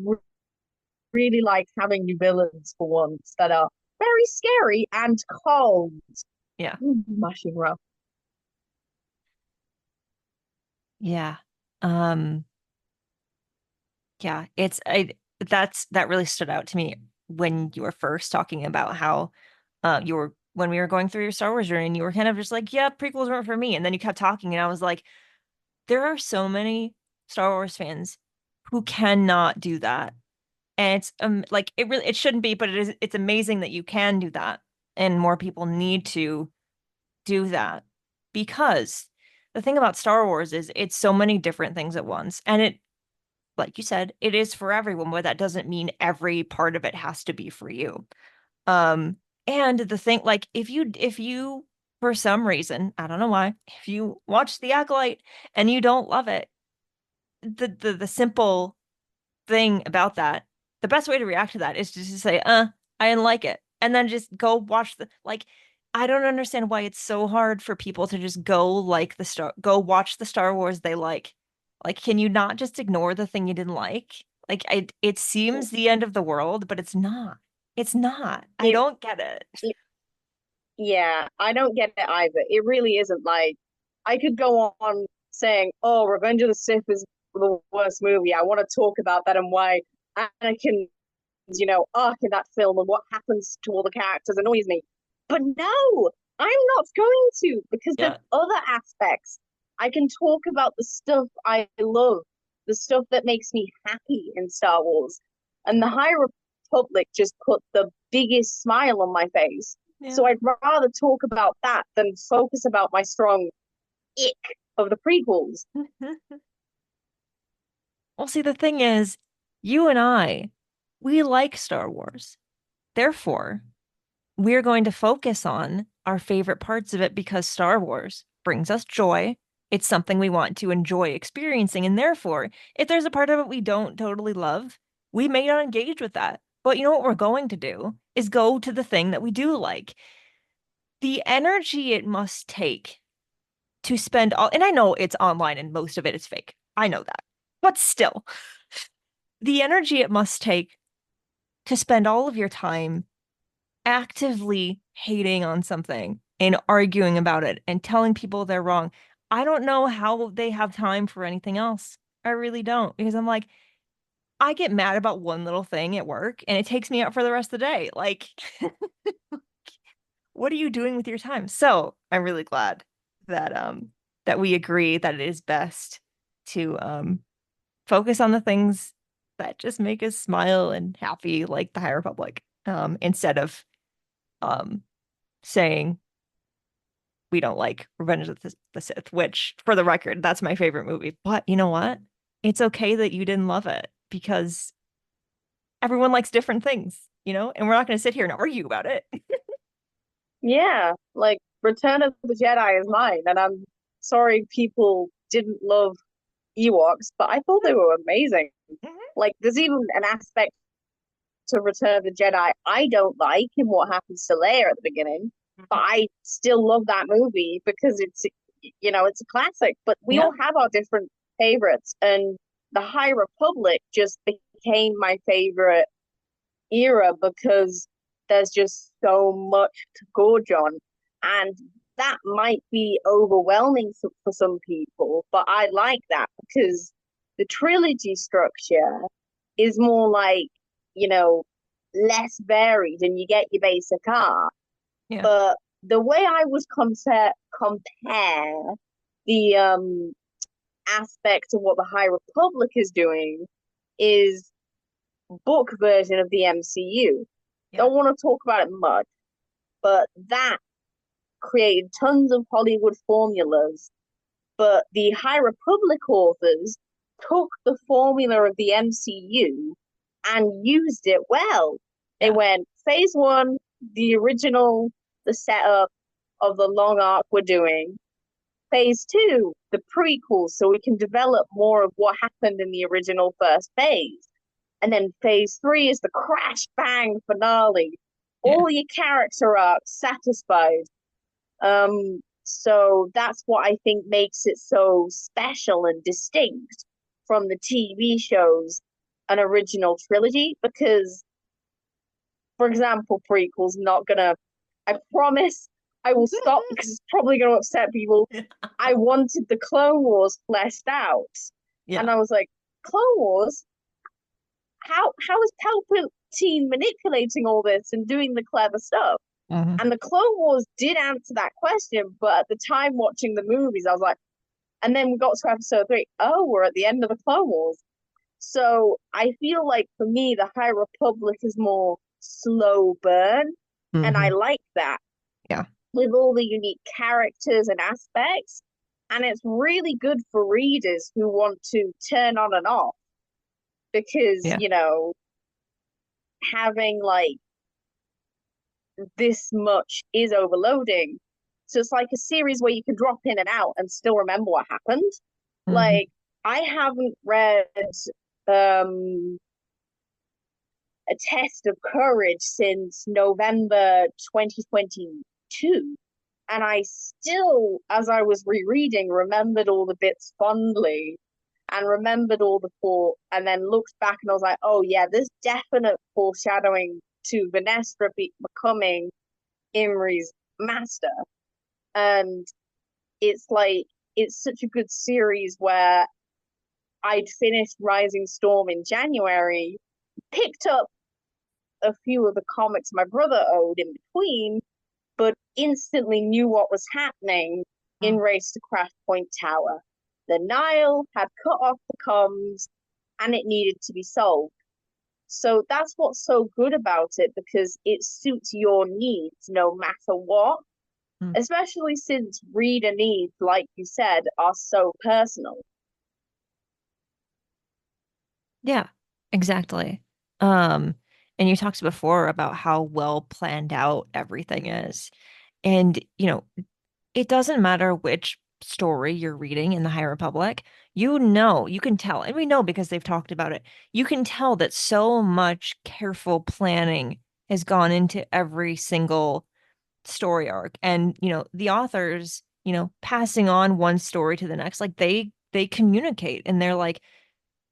really like having new villains for once that are very scary and cold. Yeah. Mashing rough. Yeah. Um, yeah, that really stood out to me when you were first talking about how you were when we were going through your Star Wars journey and you were kind of just like, yeah, prequels weren't for me. And then you kept talking and I was like, there are so many Star Wars fans who cannot do that. And it's like it shouldn't be, but it's amazing that you can do that. And more people need to do that because the thing about Star Wars is it's so many different things at once. And it, like you said, it is for everyone, but that doesn't mean every part of it has to be for you. Um, and the thing, like, if you for some reason, I don't know why, if you watch The Acolyte and you don't love it, the simple thing about that, the best way to react to that is just to say, I didn't like it. And then just go watch like, I don't understand why it's so hard for people to just go watch the Star Wars they like. Like, can you not just ignore the thing you didn't like? Like, it seems the end of the world, but it's not. It's not. I It, don't get it. it yeah, I don't get it either. It really isn't like I could go on saying, "Oh, Revenge of the Sith is the worst movie." I want to talk about that and why Anakin, arc in that film and what happens to all the characters annoys me. But no, I'm not going to because there's Yeah. other aspects. I can talk about the stuff I love, the stuff that makes me happy in Star Wars. And the High Republic just put the biggest smile on my face. Yeah. So I'd rather talk about that than focus about my strong ick of the prequels. Well, see, the thing is, you and I, we like Star Wars. Therefore, we're going to focus on our favorite parts of it because Star Wars brings us joy. It's something we want to enjoy experiencing. And therefore, if there's a part of it we don't totally love, we may not engage with that. But you know what we're going to do is go to the thing that we do like. The energy it must take to spend all, and I know it's online and most of it is fake. I know that. But still, the energy it must take to spend all of your time actively hating on something and arguing about it and telling people they're wrong. I don't know how they have time for anything else. I really don't because I'm like, I get mad about one little thing at work and it takes me out for the rest of the day. Like, what are you doing with your time? So I'm really glad that that we agree that it is best to focus on the things that just make us smile and happy, like the High Republic, instead of um saying we don't like Revenge of the Sith, which, for the record, that's my favorite movie. But you know what? It's okay that you didn't love it because everyone likes different things, and we're not going to sit here and argue about it. Yeah, like Return of the Jedi is mine, and I'm sorry people didn't love Ewoks, but I thought they were amazing. Mhm. Like, there's even an aspect to Return of the Jedi I don't like in what happens to Leia at the beginning, but I still love that movie because it's a classic. But we Yeah. all have our different favorites, and the High Republic just became my favorite era because there's just so much to gorge on. And that might be overwhelming for some people, but I like that because the trilogy structure is more like, you know, less varied and you get your basic art. Yeah. But the way I would compare the aspect of what the High Republic is doing is book version of the MCU. Yeah. Don't want to talk about it much, but that created tons of Hollywood formulas. But the High Republic authors took the formula of the MCU and used it well. They went phase one, the original, the setup of the long arc we're doing. Phase two, the prequels, so we can develop more of what happened in the original first phase. And then phase three is the crash bang finale. All your character arcs satisfied. So that's what I think makes it so special and distinct from the TV shows, an original trilogy, because, for example, prequels, not gonna, I promise I will stop because it's probably gonna upset people. I wanted the Clone Wars fleshed out. And I was like, Clone Wars? How is Palpatine manipulating all this and doing the clever stuff? And the Clone Wars did answer that question, but at the time watching the movies, I was like, and then we got to episode 3. Oh, we're at the end of the Clone Wars. So I feel like for me, the High Republic is more slow burn, and I like that. Yeah. With all the unique characters and aspects, and it's really good for readers who want to turn on and off, because you know, having like this much is overloading. So it's like a series where you can drop in and out and still remember what happened. Like, I haven't read A Test of Courage since November 2022. And I still, as I was rereading, remembered all the bits fondly and remembered all the thought, and then looked back and I was like, oh yeah, there's definite foreshadowing to Vanessa becoming Imri's master. And it's like, it's such a good series where I'd finished Rising Storm in January, picked up a few of the comics my brother owed in between, but instantly knew what was happening in Race to Crash Point Tower. The Nile had cut off the comms and it needed to be solved. So that's what's so good about it, because it suits your needs no matter what, especially since reader needs, like you said, are so personal. Yeah, exactly. And you talked before about how well planned out everything is. And, you know, it doesn't matter which story you're reading in the High Republic, you know, you can tell, and we know because they've talked about it, you can tell that so much careful planning has gone into every single story arc. And, you know, the authors, you know, passing on one story to the next, like they communicate and they're like,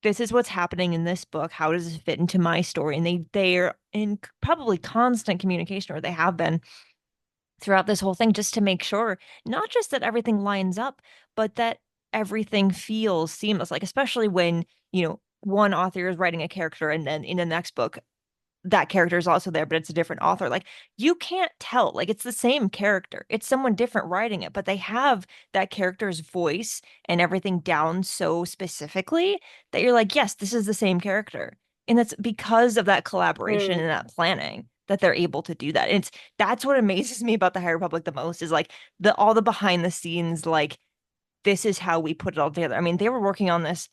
this is what's happening in this book. How does it fit into my story? And they're in probably constant communication, or they have been throughout this whole thing, just to make sure not just that everything lines up, but that everything feels seamless. Like, especially when, you know, one author is writing a character and then in the next book that character is also there, but it's a different author. Like, you can't tell. Like, it's the same character. It's someone different writing it, but they have that character's voice and everything down so specifically that you're like, yes, this is the same character. And it's because of that collaboration and that planning that they're able to do that. And that's what amazes me about the High Republic the most, is like all the behind the scenes, like, this is how we put it all together. I mean, they were working on this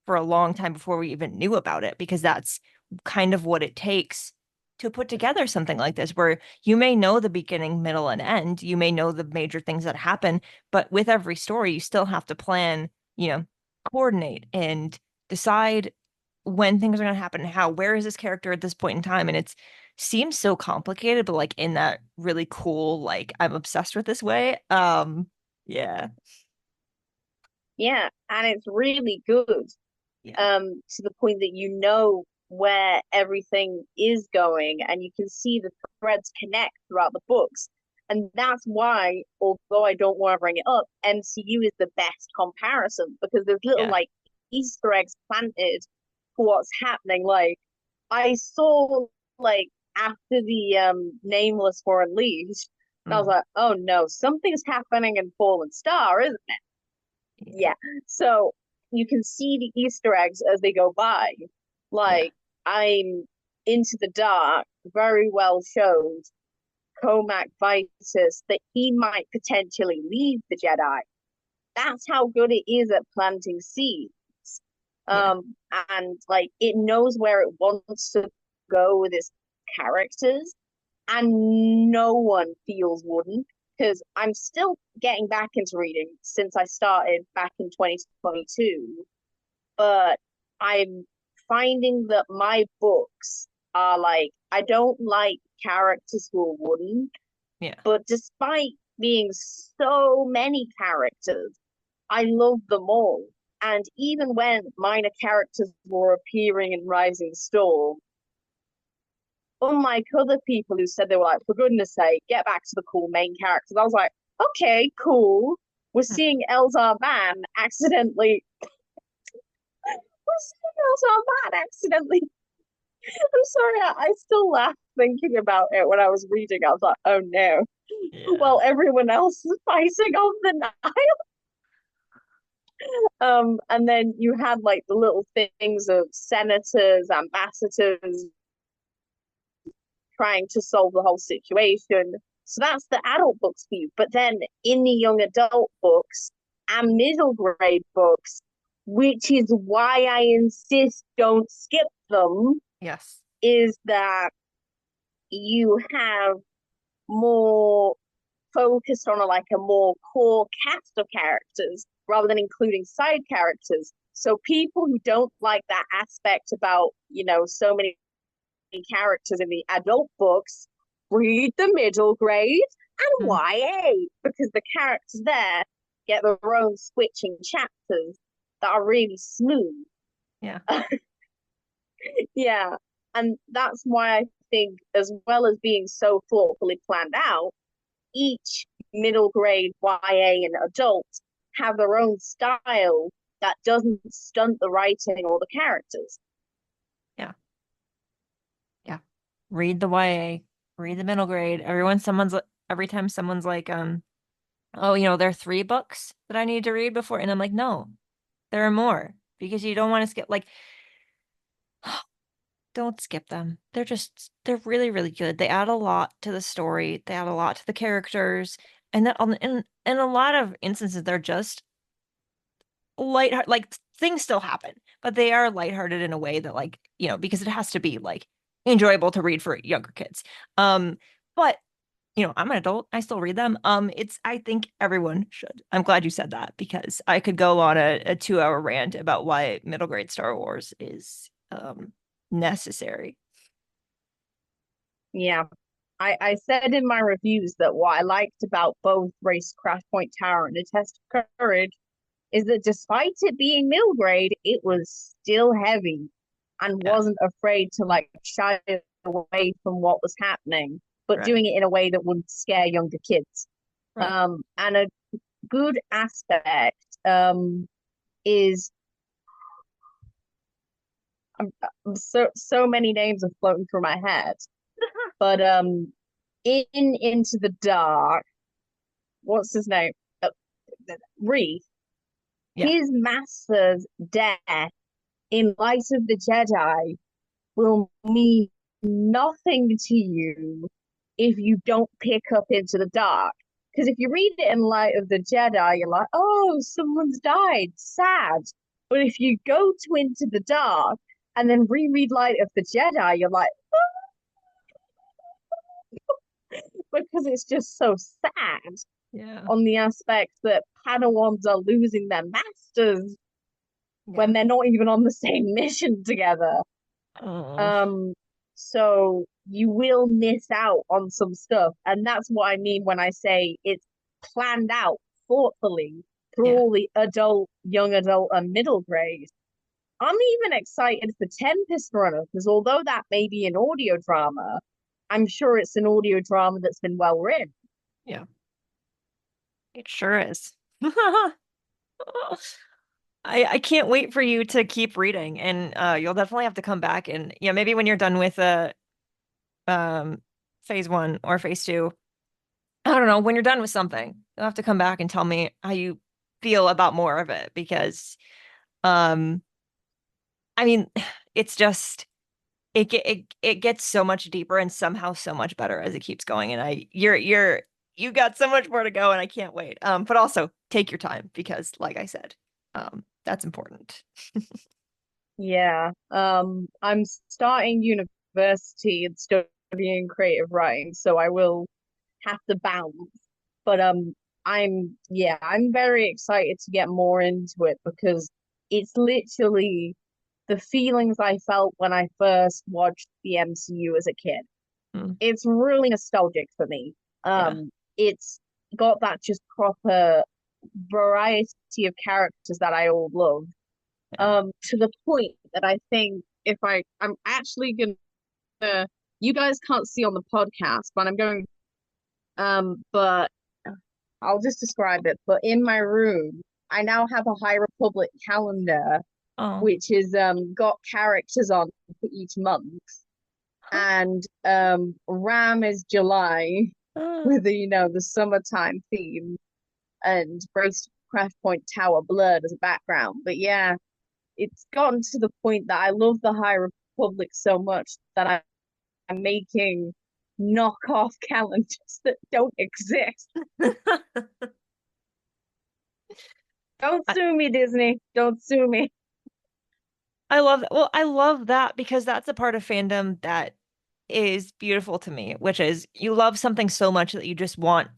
for a long time before we even knew about it, because that's kind of what it takes to put together something like this, where you may know the beginning, middle, and end. You may know the major things that happen, but with every story, you still have to plan, you know, coordinate and decide when things are going to happen, how, where is this character at this point in time. And it's seems so complicated, but like in that really cool, like, I'm obsessed with this way. Yeah. Yeah, and it's really good. To the point that you know where everything is going and you can see the threads connect throughout the books. And that's why, although I don't want to bring it up, MCU is the best comparison, because there's little like Easter eggs planted for what's happening. Like, I saw, like, after the Nameless were unleashed, and I was like, oh no, something's happening in Fallen Star, isn't it? Yeah. So you can see the Easter eggs as they go by. Like, I'm Into the Dark very well showed Comac Vitus that he might potentially leave the Jedi. That's how good it is at planting seeds. Yeah. And like it knows where it wants to go with its characters, and no one feels wooden because I'm still getting back into reading since I started back in 2022. But I'm finding that my books are like, I don't like characters who are wooden, Yeah. but despite being so many characters, I love them all. And even when minor characters were appearing in Rising Storm, unlike other people who said they were like, for goodness sake, get back to the cool main characters, I was like, okay, cool. We're Hmm. seeing Elzar Mann accidentally. We're seeing Elzar Mann accidentally. I'm sorry, I still laugh thinking about it when I was reading. I was like, oh no. Yeah. While everyone else is fighting on the Nile. And then you had like the little things of senators, ambassadors trying to solve the whole situation. So that's the adult books for you. But then in the young adult books and middle grade books, which is why I insist don't skip them, Yes. is that you have more focused on like a more core cast of characters rather than including side characters. So people who don't like that aspect about, so many characters in the adult books, read the middle grade and Mm. YA because the characters there get their own switching chapters that are really smooth. Yeah. Yeah. And that's why I think, as well as being so thoughtfully planned out, each middle grade YA and adult have their own style that doesn't stunt the writing or the characters. Yeah. Yeah. Read the YA, read the middle grade. Every time someone's like, oh, there are 3 books that I need to read before. And I'm like, no, there are more because you don't want to skip, like, don't skip them. They're really, really good. They add a lot to the story. They add a lot to the characters. And that in a lot of instances, they're just light, like things still happen, but they are lighthearted in a way that, like, because it has to be like enjoyable to read for younger kids. But I'm an adult. I still read them. I think everyone should. I'm glad you said that because I could go on a 2-hour rant about why middle grade Star Wars is necessary. Yeah. I said in my reviews that what I liked about both Race Crash Point Tower and A Test of Courage is that despite it being middle grade, it was still heavy and Yeah, wasn't afraid to like shy away from what was happening, but right, doing it in a way that wouldn't scare younger kids. right. And a good aspect is so many names are floating through my head, but in Into the Dark, what's his name? Reese. Yeah, His master's death in Light of the Jedi will mean nothing to you if you don't pick up Into the Dark. Because if you read it in Light of the Jedi, you're like, oh, someone's died, sad. But if you go to Into the Dark and then reread Light of the Jedi, you're like, because it's just so sad yeah, on the aspect that Padawans are losing their masters when yeah. they're not even on the same mission together. Oh, Um, so you will miss out on some stuff. And that's what I mean when I say it's planned out thoughtfully through yeah. all the adult, young adult, and middle grade. I'm even excited for Tempest Runner because although that may be an audio drama, I'm sure it's an audio drama that's been well written. Yeah, it sure is. I can't wait for you to keep reading, and you'll definitely have to come back and maybe when you're done with um phase 1 or phase 2, I don't know, when you're done with something, you'll have to come back and tell me how you feel about more of it because um I mean, it's just it gets so much deeper and somehow so much better as it keeps going. And you got so much more to go, and I can't wait. But also take your time because, like I said, that's important. Yeah. I'm starting university and studying creative writing, so I will have to bounce. But I'm very excited to get more into it because it's literally the feelings I felt when I first watched the MCU as a kid. Mm, It's really nostalgic for me. yeah. It's got that just proper variety of characters that I all love. Yeah. To the point that I think if I'm actually gonna, you guys can't see on the podcast, but I'm going, but I'll just describe it. But in my room, I now have a High Republic calendar, Oh. which is got characters on for each month. Huh. And Ram is July with the, the summertime theme and Grace Craft Point Tower blurred as a background. But yeah, it's gotten to the point that I love the High Republic so much that I'm making knockoff calendars that don't exist. Don't I, sue me, Disney. Don't sue me. I love that. Well, I love that because that's a part of fandom that is beautiful to me, which is you love something so much that you just want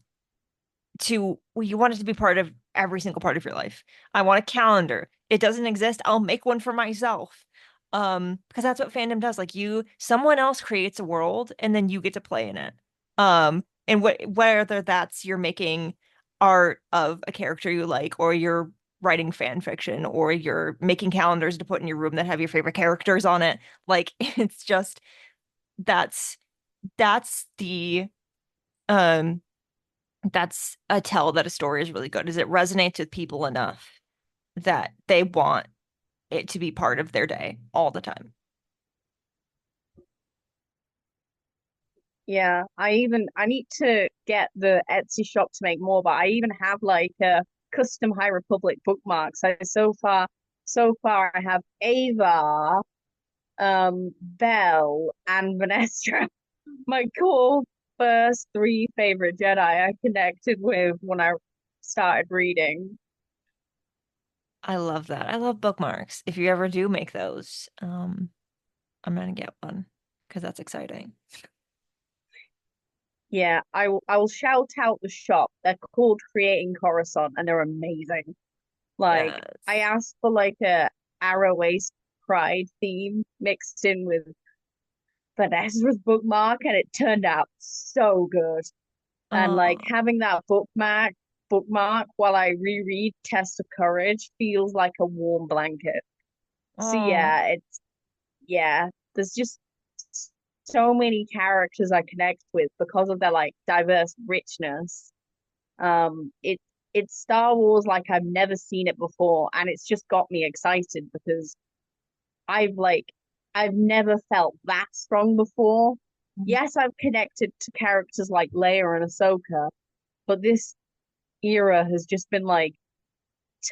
to, well, you want it to be part of every single part of your life. I want a calendar. It doesn't exist. I'll make one for myself. Because that's what fandom does. Like someone else creates a world and then you get to play in it. And whether that's you're making art of a character you like, or you're writing fan fiction, or you're making calendars to put in your room that have your favorite characters on it. Like it's just that's that's the um that's a tell that a story is really good is it resonates with people enough that they want it to be part of their day all the time. Yeah, I need to get the Etsy shop to make more, but I even have like a custom High Republic bookmarks. So far I have Ava, Belle, and Vanessa. My core first three favorite Jedi I connected with when I started reading. I love that. I love bookmarks. If you ever do make those, I'm gonna get one because that's exciting. Yeah, I will shout out the shop. They're called Creating Coruscant and they're amazing. Like I Yes. asked for like a Arrow Ace Pride theme mixed in with Vanessa's bookmark and it turned out so good. And like Oh, having that bookmark while I reread Test of Courage feels like a warm blanket. So oh, yeah, there's just so many characters I connect with because of their like diverse richness. It's Star Wars like I've never seen it before, and it's just got me excited because I've never felt that strong before. Yes, I've connected to characters like Leia and Ahsoka, but this era has just been like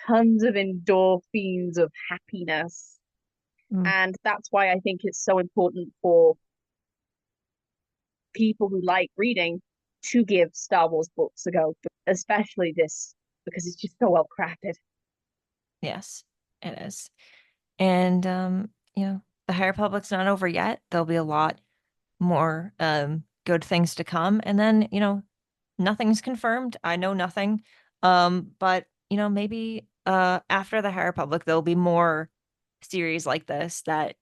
tons of endorphins of happiness. mm, And that's why I think it's so important for people who like reading to give Star Wars books a go, especially this, because it's just so well crafted. yes, it is. And the High Republic's not over yet. There'll be a lot more good things to come. And then, nothing's confirmed. I know nothing. But maybe after the High Republic, there'll be more series like this that,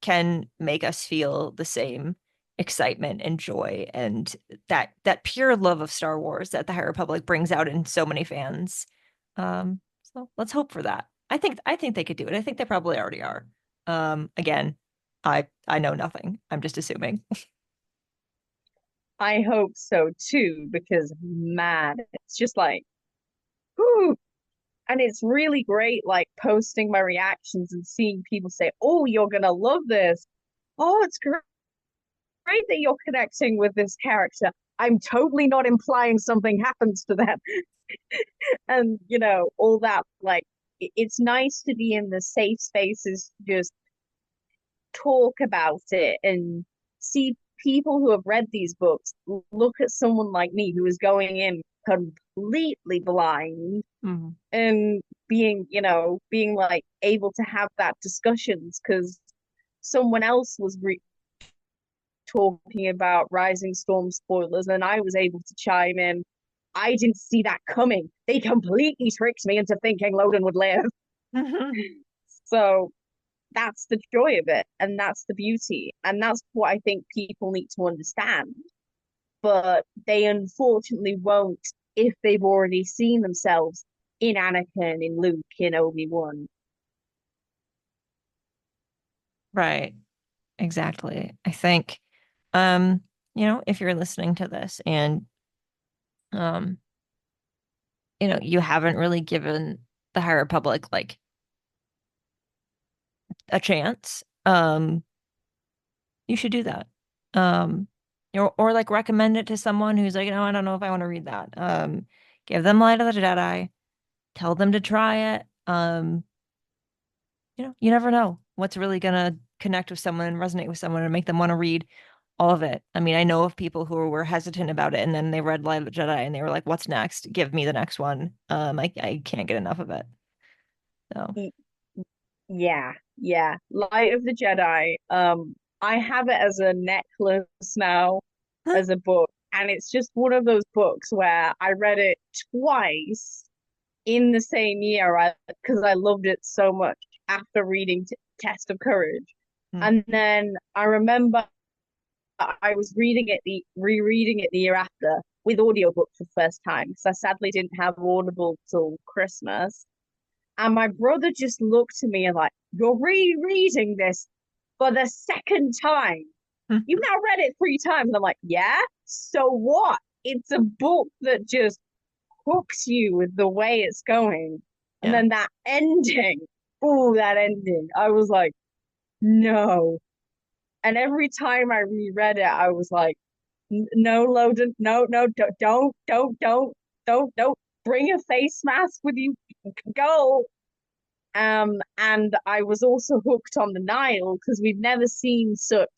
can make us feel the same excitement and joy and that pure love of Star Wars that the High Republic brings out in so many fans. So let's hope for that. I think they could do it. I think they probably already are. Again, I know nothing. I'm just assuming. I hope so too, because man, it's just like, whew. And it's really great, like posting my reactions and seeing people say, "Oh, you're gonna love this. Oh, it's great that you're connecting with this character. I'm totally not implying something happens to them." And all that. Like, it's nice to be in the safe spaces, just talk about it and see people who have read these books look at someone like me who is going in completely blind Mhm. and being, being like able to have that discussions because someone else was talking about Rising Storm spoilers and I was able to chime in. I didn't see that coming. They completely tricked me into thinking Loden would live. So that's the joy of it, and that's the beauty, and that's what I think people need to understand. But they unfortunately won't if they've already seen themselves in Anakin, in Luke, in Obi-Wan. Right. Exactly. I think, if you're listening to this and, um, you haven't really given the High Republic like a chance, you should do that. Um, or like recommend it to someone who's like, no, I don't know if I want to read that. Give them Light of the Jedi, tell them to try it. You never know what's really gonna connect with someone and resonate with someone and make them want to read all of it. I mean, I know of people who were hesitant about it and then they read Light of the Jedi and they were like, what's next? Give me the next one. I can't get enough of it. So Yeah, yeah. Light of the Jedi. I have it as a necklace now, as a book, and it's just one of those books where I read it twice in the same year because I loved it so much after reading Test of Courage. Hmm. And then I remember I was rereading it the year after with audiobook for the first time because I sadly didn't have Audible till Christmas. And my brother just looked at me and like, you're rereading this for the second time. You've now read it 3 times. And I'm like, yeah, so what? It's a book that just hooks you with the way it's going. And Yeah. then that ending, oh, that ending. I was like, no. And every time I reread it, I was like, no, Loden, no, no, don't bring a face mask with you. Go. And I was also hooked on the Nile because we've never seen such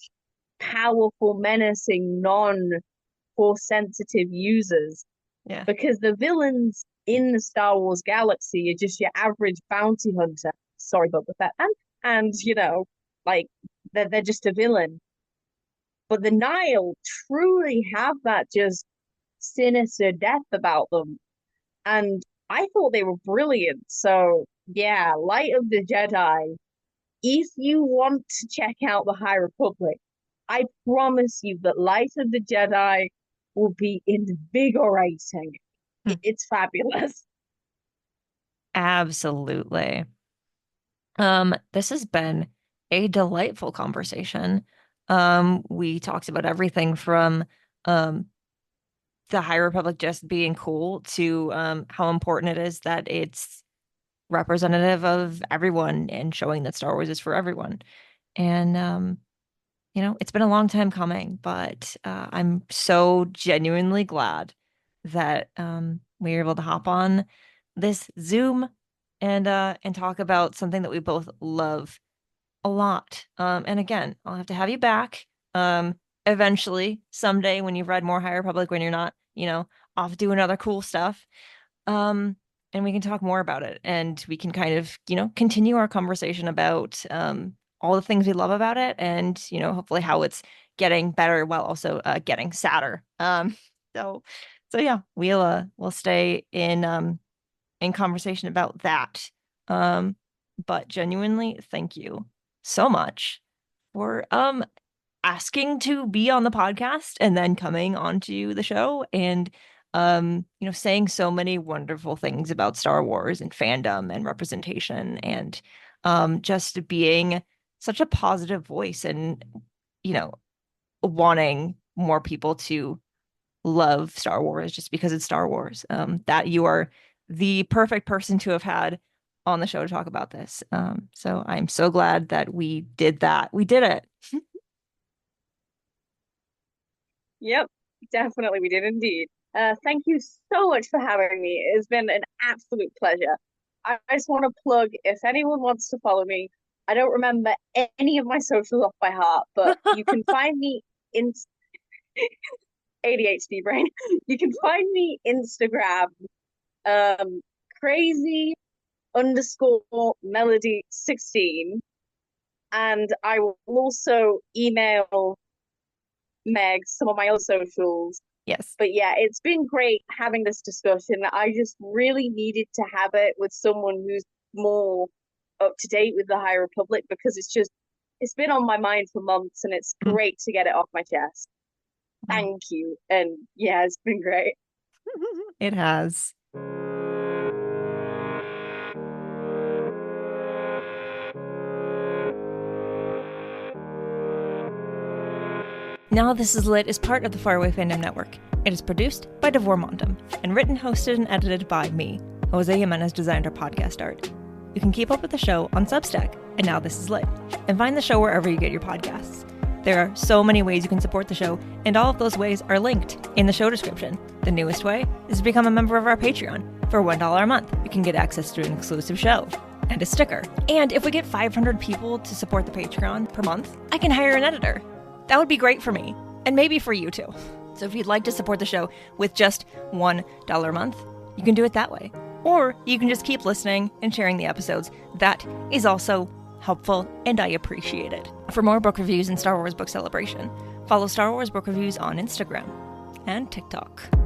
powerful, menacing, non-force sensitive users. Yeah. Because the villains in the Star Wars galaxy are just your average bounty hunter. Sorry, Boba Fett, and like they're just a villain. But the Nile truly have that just sinister depth about them, and I thought they were brilliant. So yeah, Light of the Jedi. If you want to check out the High Republic, I promise you that Light of the Jedi will be invigorating. Hmm. It's fabulous. Absolutely. This has been a delightful conversation. We talked about everything from um the High Republic just being cool to how important it is that it's representative of everyone and showing that Star Wars is for everyone. And it's been a long time coming, but I'm so genuinely glad that we were able to hop on this Zoom and talk about something that we both love a lot. And again, I'll have to have you back eventually someday when you've read more High Republic, when you're not, off doing other cool stuff. Um, and we can talk more about it and we can kind of, continue our conversation about all the things we love about it and, hopefully how it's getting better while also getting sadder. So so yeah, we'll stay in conversation about that. Um, but genuinely, thank you so much for asking to be on the podcast and then coming onto the show and saying so many wonderful things about Star Wars and fandom and representation and just being such a positive voice and you know wanting more people to love Star Wars just because it's Star Wars. That you are the perfect person to have had on the show to talk about this. So I'm so glad that we did that. We did it. Yep, definitely, we did indeed. Thank you so much for having me. It's been an absolute pleasure. I just want to plug if anyone wants to follow me, I don't remember any of my socials off by heart, but you can find me in ADHD brain. You can find me Instagram, crazy underscore melody 16. And I will also email Meg some of my other socials. Yes. But yeah, it's been great having this discussion. I just really needed to have it with someone who's more up to date with the High Republic, because it's been on my mind for months, and it's great to get it off my chest. Thank you. And yeah, it's been great. It has. Now This Is Lit is part of the Faraway Fandom Network. It is produced by Devor Montum and written, hosted, and edited by me. Jose Jimenez designed our podcast art. You can keep up with the show on Substack and Now This Is Lit, and find the show wherever you get your podcasts. There are so many ways you can support the show, and all of those ways are linked in the show description. The newest way is to become a member of our Patreon. For $1 a month, you can get access to an exclusive show and a sticker. And if we get 500 people to support the Patreon per month, I can hire an editor. That would be great for me, and maybe for you too. So if you'd like to support the show with just $1 a month, you can do it that way. Or you can just keep listening and sharing the episodes. That is also helpful, and I appreciate it. For more book reviews and Star Wars Book Celebration, follow Star Wars Book Reviews on Instagram and TikTok.